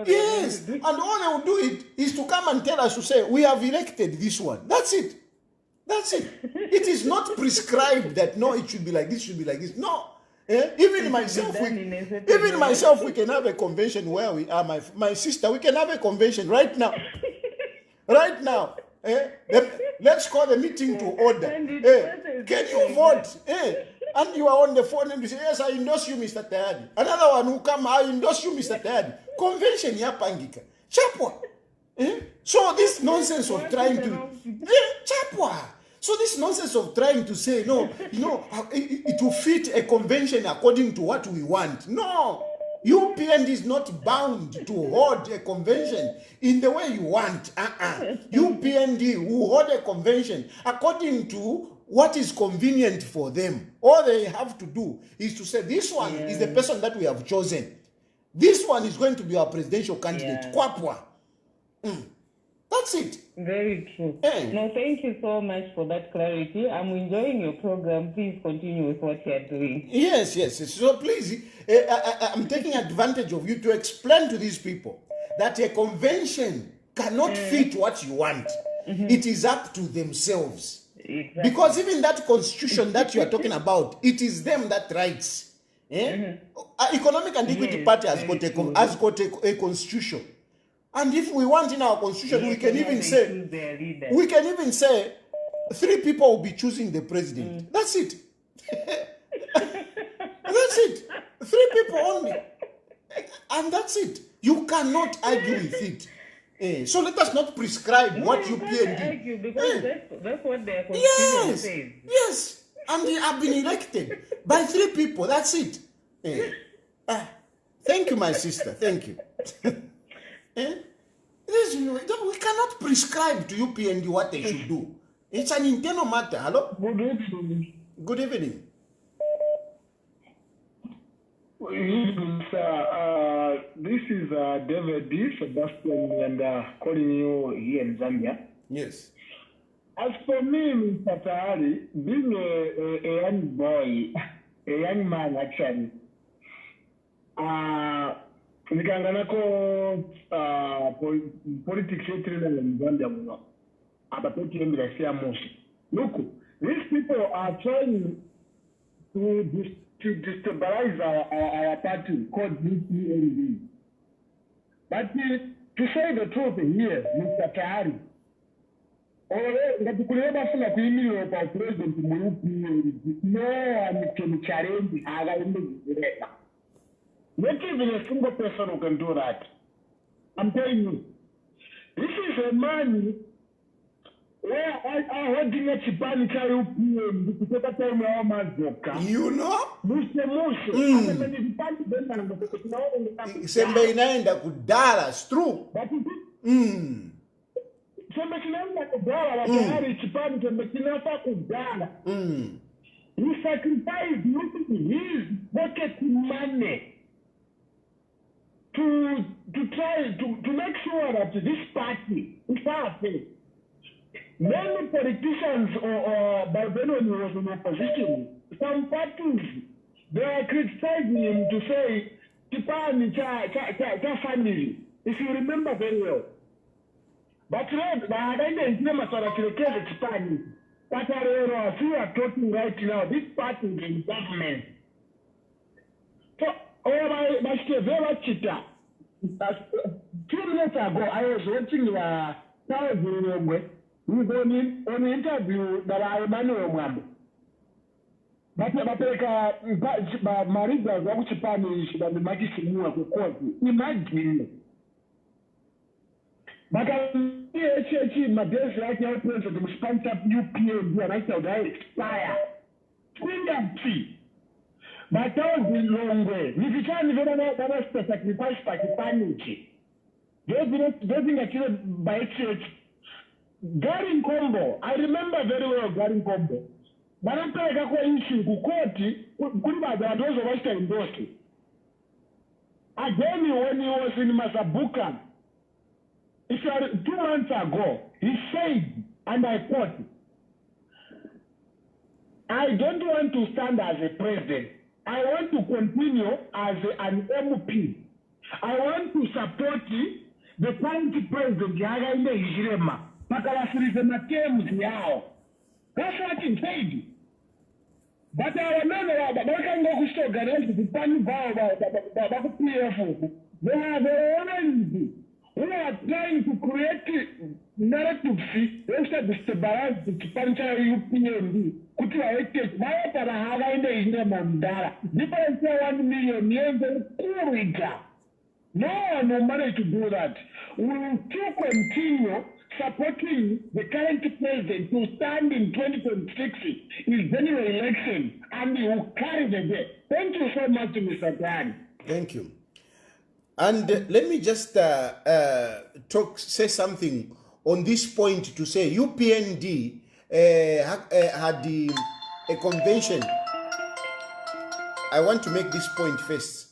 yes, and all they will do is to come and tell us to say, we have elected this one. That's it. That's it. It is not prescribed that, no, it should be like this, should be like this. No. Even myself, we can have a convention where we are. My sister, we can have a convention right now. Right now. Let's call the meeting to order. Can you vote? And you are on the phone and you say, yes, I endorse you, Mr. Tayadi. Another one who come, I endorse you, Mr. Tayadi. Convention yapangika. Chapwa. So this nonsense of trying to... Chapwa. So this nonsense of trying to say, no, it will fit a convention according to what we want. No. UPND is not bound to hold a convention in the way you want. UPND will hold a convention according to what is convenient for them. All they have to do is to say, this one is the person that we have chosen. This one is going to be our presidential candidate. Kwapwa. That's it. Very true. No, thank you so much for that clarity. I'm enjoying your program. Please continue with what you are doing. Yes. So please, I'm taking advantage of you to explain to these people that a convention cannot fit what you want. It is up to themselves. Exactly. Because even that constitution that you are talking about, it is them that writes. Economic and Equity Party has got a constitution. And if we want in our constitution, we can even say 3 people will be choosing the president. That's it. That's it. 3 people only. And that's it. You cannot argue with it. So let us not prescribe what UPND. Because that's what their constitution says. Yes. And they have been elected by 3 people. That's it. Thank you, my sister. Thank you. We cannot prescribe to UPND what they should do. It's an internal matter. Hello? Good evening. Good evening. Good evening, sir. This is David D. Sebastian, and calling you here in Zambia. Yes. As for me, Mr. Tahari, being a young boy, a young man actually, nikanganako politics in Zambia muno abapeti embirasiya musi. Look, these people are trying to destabilize our party called UPND. But to say the truth here, Mr. Tahari, ngatikulira bafuna kuyimirira pa president mu UPND, no one can challenge akayimirira. Not even a single person who can do that. I'm telling you. This is a man where I holding a chipani chayo UPND to take a time of Mazoka. You know? Mr. Sembe inaenda kudala, it's true. Sembe inaenda kudala, wakahari chipani sembe inafa kudala. He sacrificed his pocket money to try to make sure that this party is fair. Many politicians or by then when he was in opposition, some parties, they are criticizing him to say Tipani cha family, if you remember very well. But Lord, I didn't know Tipani. But as we are talking right now, this party is in government. So, 2 minutes ago, I was watching on interview that I Emmanuel Mwambo. But Marida Wakuchipani should have been Makisimu for court. Imagine. But my days right now, President, we sponsor up new PMD and I said, I expire. But that was the long way. If you can't even know that sacrifice Pakistani, they've been accused by church. Gary Combo, I remember very well Gary Combo. But I'm telling you, issue Kukoti, Kuriba, those of us in Boston. Again, when he was in Masabuka, 2 months ago, he said, and I quote, I don't want to stand as a president. I want to continue as an MP. I want to support the current president, Yagainde Ijirema. That's what he said. But I remember that I can go to Stoke to Pani Baba, they have their own. We are trying to create narrative instead of stabilize the Pancha UPND. Could you take my Hagainde is near Mandara? Different 1 million years and no one will manage to do that. We will still continue supporting the current president to stand in 2026 in general election and he will carry the day. Thank you so much, Mr. Brad. Thank you. And let me just say something on this point to say UPND had a convention. I want to make this point first.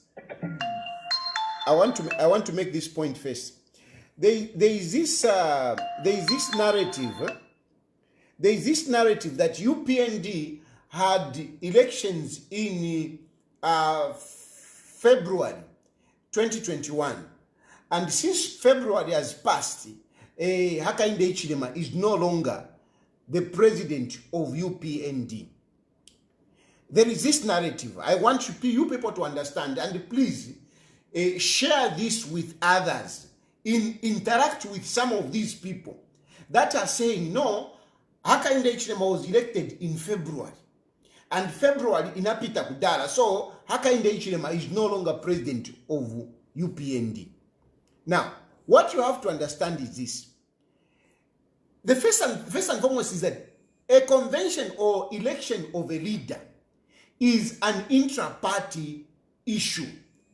I want to make this point first. There is this narrative. There is this narrative that UPND had elections in February 2021, and since February has passed, Hakainde Hichilema is no longer the president of UPND. There is this narrative. I want you people to understand, and please share this with others. Interact with some of these people that are saying, no, Hakainde Hichilema was elected in February. And February inapita kudala. So Hakainde Hichilema is no longer president of UPND. Now, what you have to understand is this. The first and foremost is that a convention or election of a leader is an intra-party issue.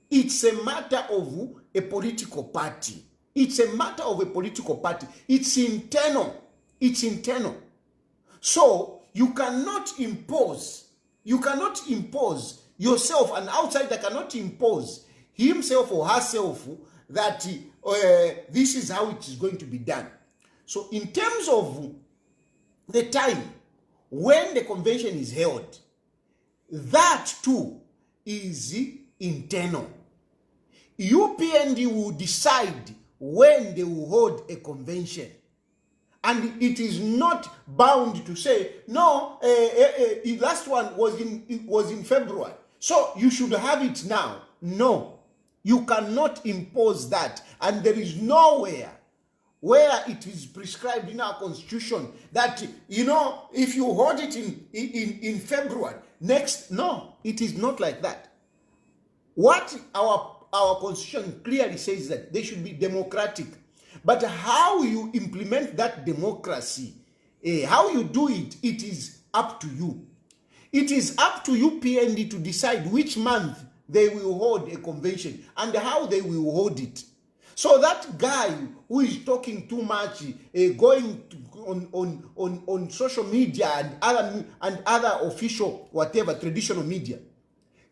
It's a matter of a political party. It's a matter of a political party. It's internal. It's internal. So you cannot impose yourself, an outsider cannot impose himself or herself that this is how it is going to be done. So in terms of the time when the convention is held, that too is internal. UPND will decide when they will hold a convention. And it is not bound to say, no, last one was in February, so you should have it now. No, you cannot impose that. And there is nowhere where it is prescribed in our constitution that, if you hold it in February, no, it is not like that. What our constitution clearly says that they should be democratic. But how you implement that democracy, how you do it, it is up to you. It is up to UPND to decide which month they will hold a convention and how they will hold it. So that guy who is talking too much, going on social media and other official, whatever, traditional media,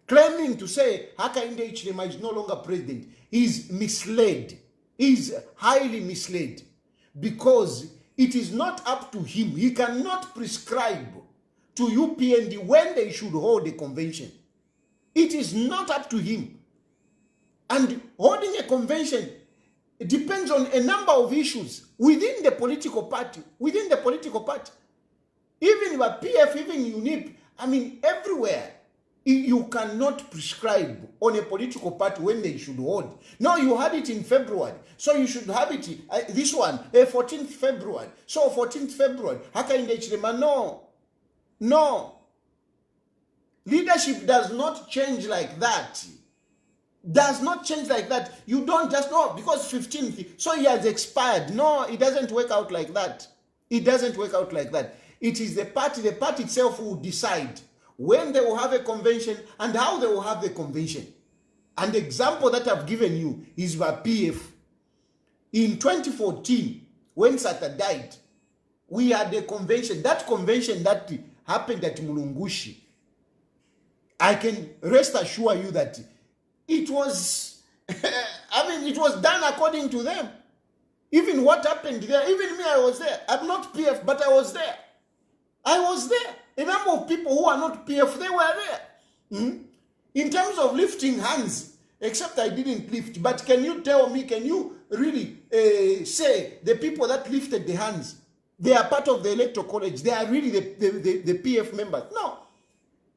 claiming to say Hakainde Hichilema is no longer president, is misled. Is highly misled, because it is not up to him. He cannot prescribe to UPND when they should hold a convention. It is not up to him. And holding a convention depends on a number of issues within the political party. Even by PF, even UNIP, everywhere. You cannot prescribe on a political party when they should hold. No, you had it in February, so you should have it, this one, 14th February. So 14th February, no. Leadership does not change like that. Does not change like that. You don't just know because 15th, so he has expired. No, it doesn't work out like that. It doesn't work out like that. It is the party itself who will decide when they will have a convention and how they will have the convention. And the example that I've given you is by PF. In 2014, when Sata died, we had a convention. That convention that happened at Mulungushi, I can rest assure you that it was, it was done according to them. Even what happened there, even me, I was there. I'm not PF, but I was there. I was there. A number of people who are not PF, they were there. In terms of lifting hands, except I didn't lift. But can you tell me, can you really say the people that lifted the hands, they are part of the electoral college, they are really the PF members? No.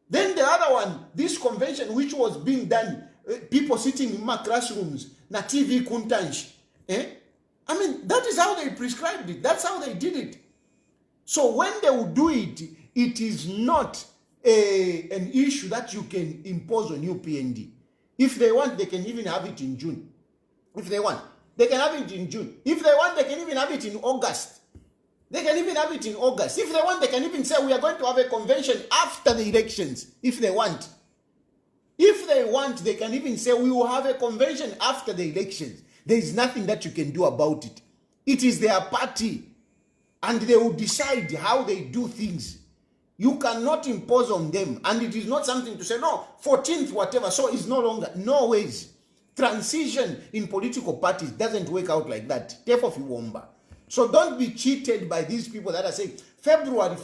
Then the other one, this convention which was being done, people sitting in my classrooms, na TV kuntanj. That is how they prescribed it. That's how they did it. So when they will do it, it is not an issue that you can impose on UPND. If they want, they can even have it in June. If they want, they can have it in June. If they want, they can even have it in August. They can even have it in August. If they want, they can even say we are going to have a convention after the elections, if they want. If they want, they can even say we will have a convention after the elections. There is nothing that you can do about it. It is their party, and they will decide how they do things. You cannot impose on them, and it is not something to say, no, 14th, whatever, so it's no longer. No ways. Transition in political parties doesn't work out like that. Therefore, so don't be cheated by these people that are saying, February.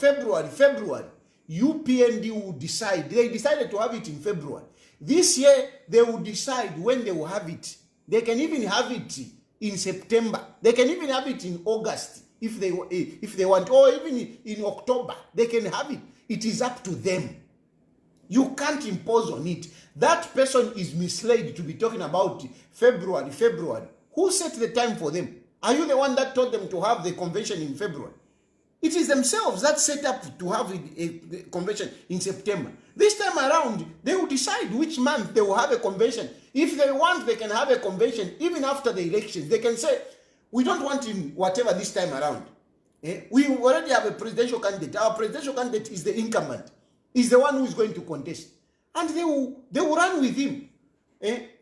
UPND will decide. They decided to have it in February. This year, they will decide when they will have it. They can even have it in September. They can even have it in August if they want, or even in October. They can have it. It is up to them. You can't impose on it. That person is misled to be talking about February. Who set the time for them? Are you the one that told them to have the convention in February? It is themselves that set up to have a convention in September. This time around, they will decide which month they will have a convention. If they want, they can have a convention even after the elections. They can say, we don't want him whatever this time around. We already have a presidential candidate. Our presidential candidate is the incumbent. Is the one who is going to contest. And they will run with him.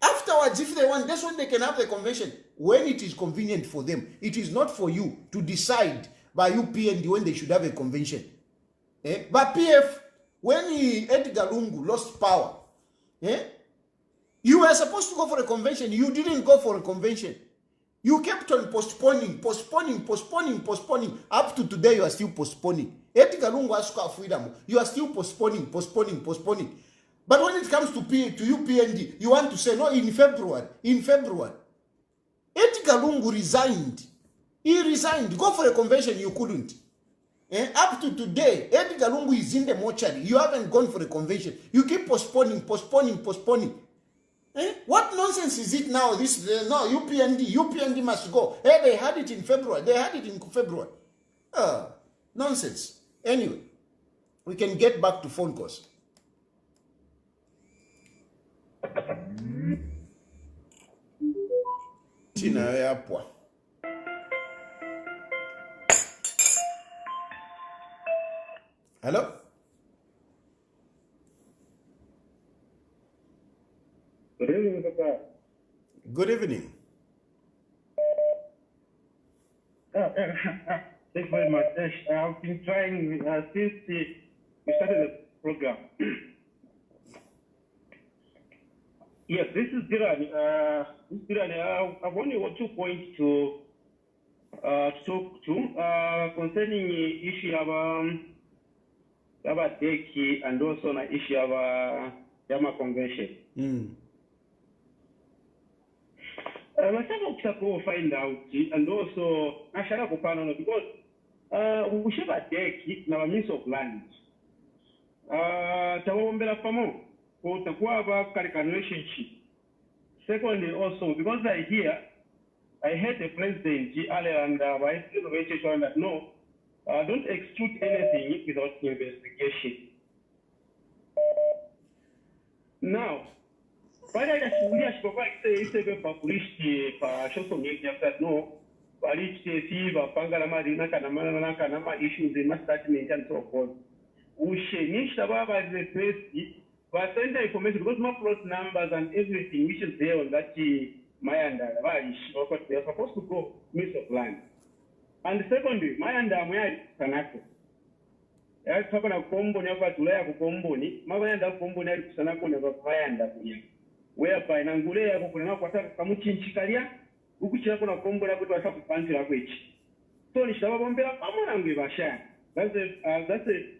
Afterwards, if they want, that's when they can have the convention. When it is convenient for them. It is not for you to decide by UPND when they should have a convention. But PF, when Edgar Lungu lost power, you were supposed to go for a convention. You didn't go for a convention. You kept on postponing. Up to today, you are still postponing. Edgar Lungu has got freedom. You are still postponing. But when it comes to UPND, you want to say, no, in February. Edgar Lungu resigned. He resigned. Go for a convention, you couldn't. Up to today, Edgar Lungu is in the mortuary. You haven't gone for a convention. You keep postponing. What nonsense is it now? No, UPND must go. They had it in February. Nonsense. Anyway, we can get back to phone calls. Hello? Good evening, Papa. Good evening. Thank you very much. I've been trying since we started the program. Yes, this is Diran. I've only got 2 points to talk to concerning the issue of Deki and also the issue of Yama Convention. Myself will find out, and also I shall have a panel because we should have Deki now a means of land. Tawombela Pamo. kutakuwa katika relationship. Secondly, also because I heard the president earlier and vice president that no, don't exclude anything without investigation. Now, but I just published social media that no, issues in my statement and so forth. We should the press, but send the information because my plot numbers and everything which is there on that Mayanda, they are supposed to go miss of land. And secondly, Mayanda, where is Sanako? I talk about combo never to lay a comboni, Mayanda combo never Sanako never Mayanda, whereby Nangulea, Kunakwata, Kamuchin Chikaria, Ukuchakona combo never to a country of which. So, Nishabambela, I'm going to give a share. That's it.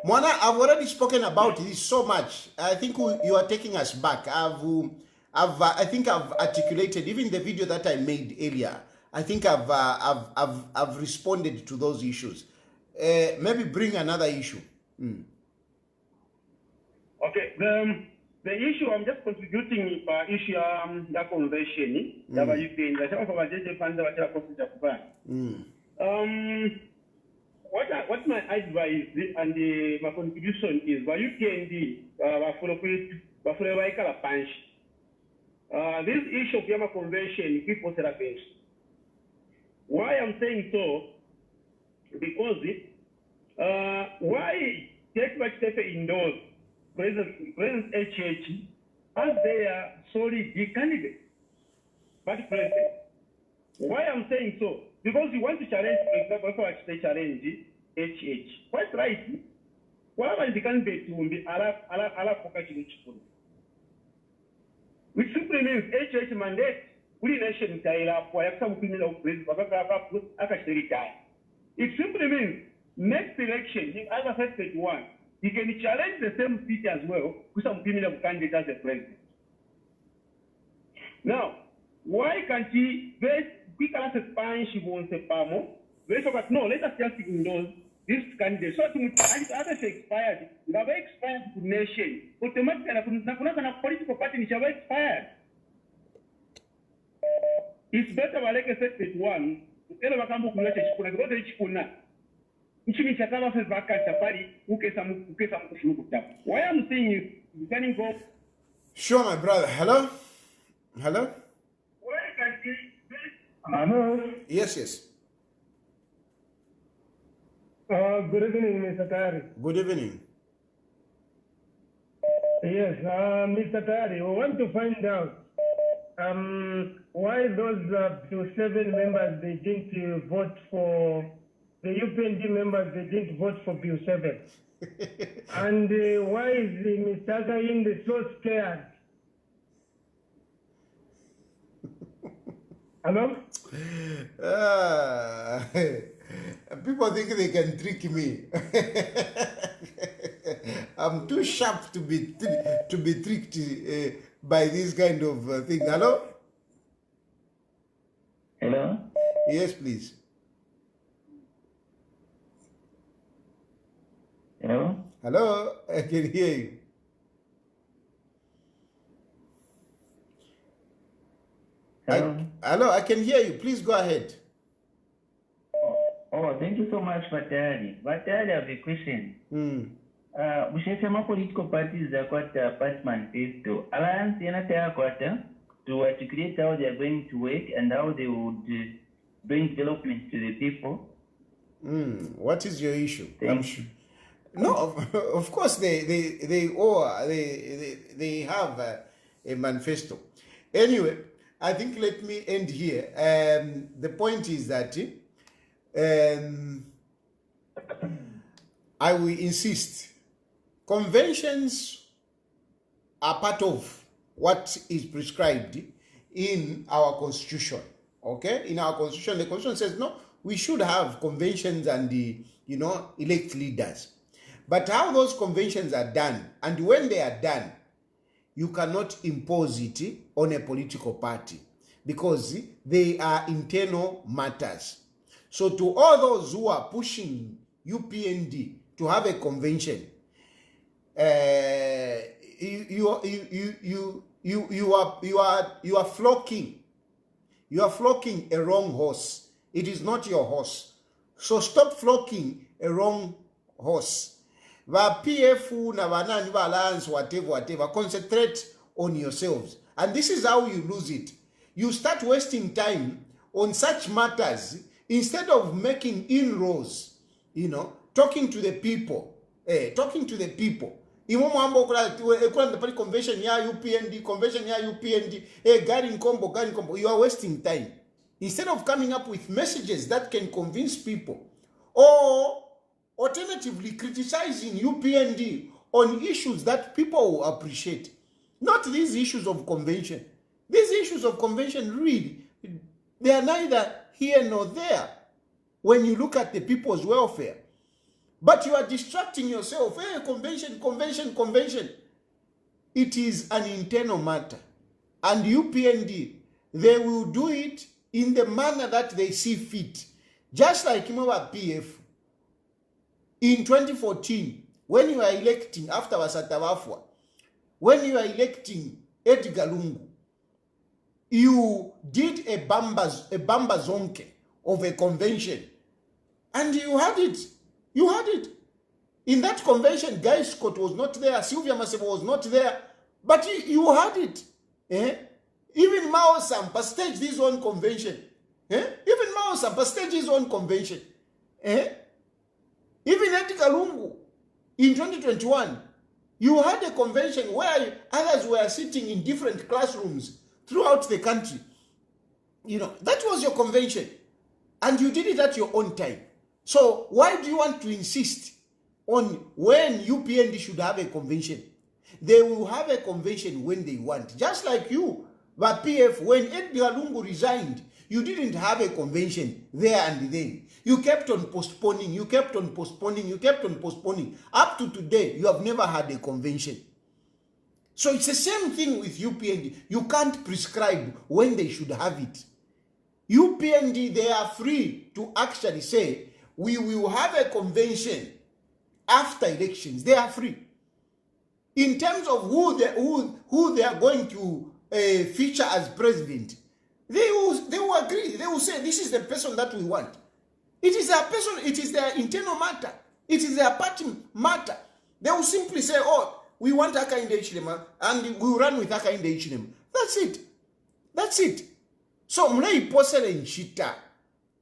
Mwana, I've already spoken about this so much. I think you are taking us back. I think I've articulated even the video that I made earlier. I think I've responded to those issues. Maybe bring another issue. Okay. The issue I'm just contributing issue the convention. What my advice and my contribution is by UPND this issue of Yama Convention people therapist. Why I'm saying so? Because why take much step indoors President HH as their solid candidate, but president. Why I'm saying so? Because you want to challenge, for example, they challenge HH. Quite right. Why am the candidate will be which simply means HH mandate, we nation Taira, for some criminal place, it simply means next election, as I said, one, he can challenge the same seat as well with some criminal candidate as a president. Now, why can't he quick as a span she won't say Pamo? No, let us just ignore this candidate. So others expired. Never expired to nation. Automatically, political party is expired. It's better like I said one. Why I'm saying is you can go. Sure, my brother. Hello? Hello? Hello. Yes. Good evening, Mr. Tari. Good evening. Yes, Mr. Tari, we want to find out why those 7 members they didn't vote for the UPND members they didn't vote for Bill 7, and why is Mr. Kayinde so scared? Hello? People think they can trick me. I'm too sharp to be tricked by this kind of thing. Hello? Hello? Yes, please. Hello? Hello? I can hear you. Hello, I can hear you. Please go ahead. Oh, thank you so much, Vatari. Vatari, I have a question. We should say political parties are quite a part manifesto. Alliance to articulate how they are going to work and how they would bring development to the people. What is your issue? I'm sure. No, of course they have a manifesto. Anyway, I think let me end here. The point is that I will insist. Conventions are part of what is prescribed in our constitution. Okay, in our constitution, the constitution says no, we should have conventions and elect leaders. But how those conventions are done and when they are done, you cannot impose it on a political party because they are internal matters. So to all those who are pushing UPND to have a convention, you are flocking. You are flocking a wrong horse. It is not your horse. So stop flocking a wrong horse. Va PF na vanani va alliance, whatever. Concentrate on yourselves. And this is how you lose it. You start wasting time on such matters instead of making inroads, talking to the people. Talking to the people. Convention ya UPND, convention ya UPND, Garin Combo. You are wasting time. Instead of coming up with messages that can convince people, or alternatively criticizing UPND on issues that people will appreciate. Not these issues of convention. These issues of convention, really, they are neither here nor there when you look at the people's welfare. But you are distracting yourself. Hey, convention. It is an internal matter. And UPND, they will do it in the manner that they see fit. Just like PF. In 2014, when you are electing, after Wasatawafwa, when you are electing Edgar Lungu, you did a bambazonke of a convention. And you had it. You had it. In that convention, Guy Scott was not there, Sylvia Masebo was not there, but you had it. Even Mao Sampa staged his own convention. Even Mao Sampa staged his own convention. Even Edgar Lungu, in 2021, you had a convention where others were sitting in different classrooms throughout the country. That was your convention. And you did it at your own time. So why do you want to insist on when UPND should have a convention? They will have a convention when they want. Just like you, but PF, when Edgar Lungu resigned, you didn't have a convention there and then. You kept on postponing. Up to today, you have never had a convention. So it's the same thing with UPND. You can't prescribe when they should have it. UPND, they are free to actually say, we will have a convention after elections. They are free. In terms of who they are going to feature as president, they will agree. They will say, this is the person that we want. It is their person. It is their internal matter. It is their party matter. They will simply say, oh, we want Hakainde Hichilema, and we will run with Hakainde Hichilema. That's it. That's it. So, Mulai Posele in Shita.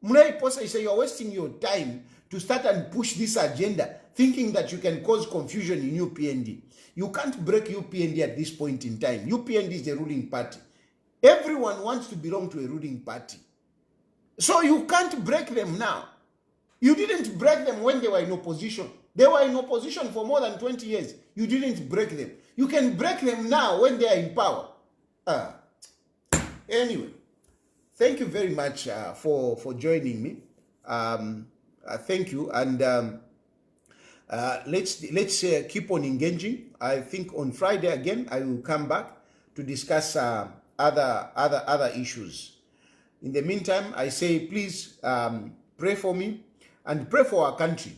Mulai Posele say you're wasting your time to start and push this agenda, thinking that you can cause confusion in UPND. You can't break UPND at this point in time. UPND is the ruling party. Everyone wants to belong to a ruling party. So you can't break them now. You didn't break them when they were in opposition. They were in opposition for more than 20 years. You didn't break them. You can break them now when they are in power. Anyway, thank you very much for joining me. Thank you, and let's keep on engaging. I think on Friday again I will come back to discuss other issues. In the meantime, I say please pray for me and pray for our country.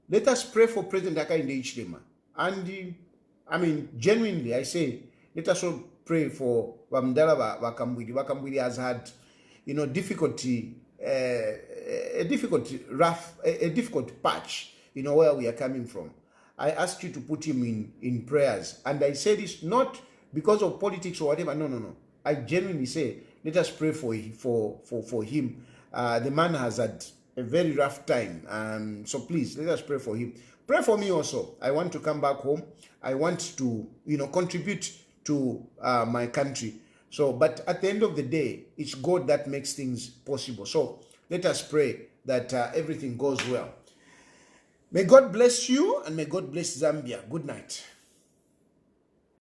Let us pray for President Hakainde Hichilema. And I mean, genuinely, I say, let us all pray for Wamdala Wakambwili. Wakambwili has had, difficulty, a difficult patch, where we are coming from. I ask you to put him in prayers. And I say this not because of politics or whatever. No. I genuinely say, let us pray for him. The man has had a very rough time. So please, let us pray for him. Pray for me also. I want to come back home. I want to, contribute to my country. So, but at the end of the day, it's God that makes things possible. So let us pray that everything goes well. May God bless you and may God bless Zambia. Good night.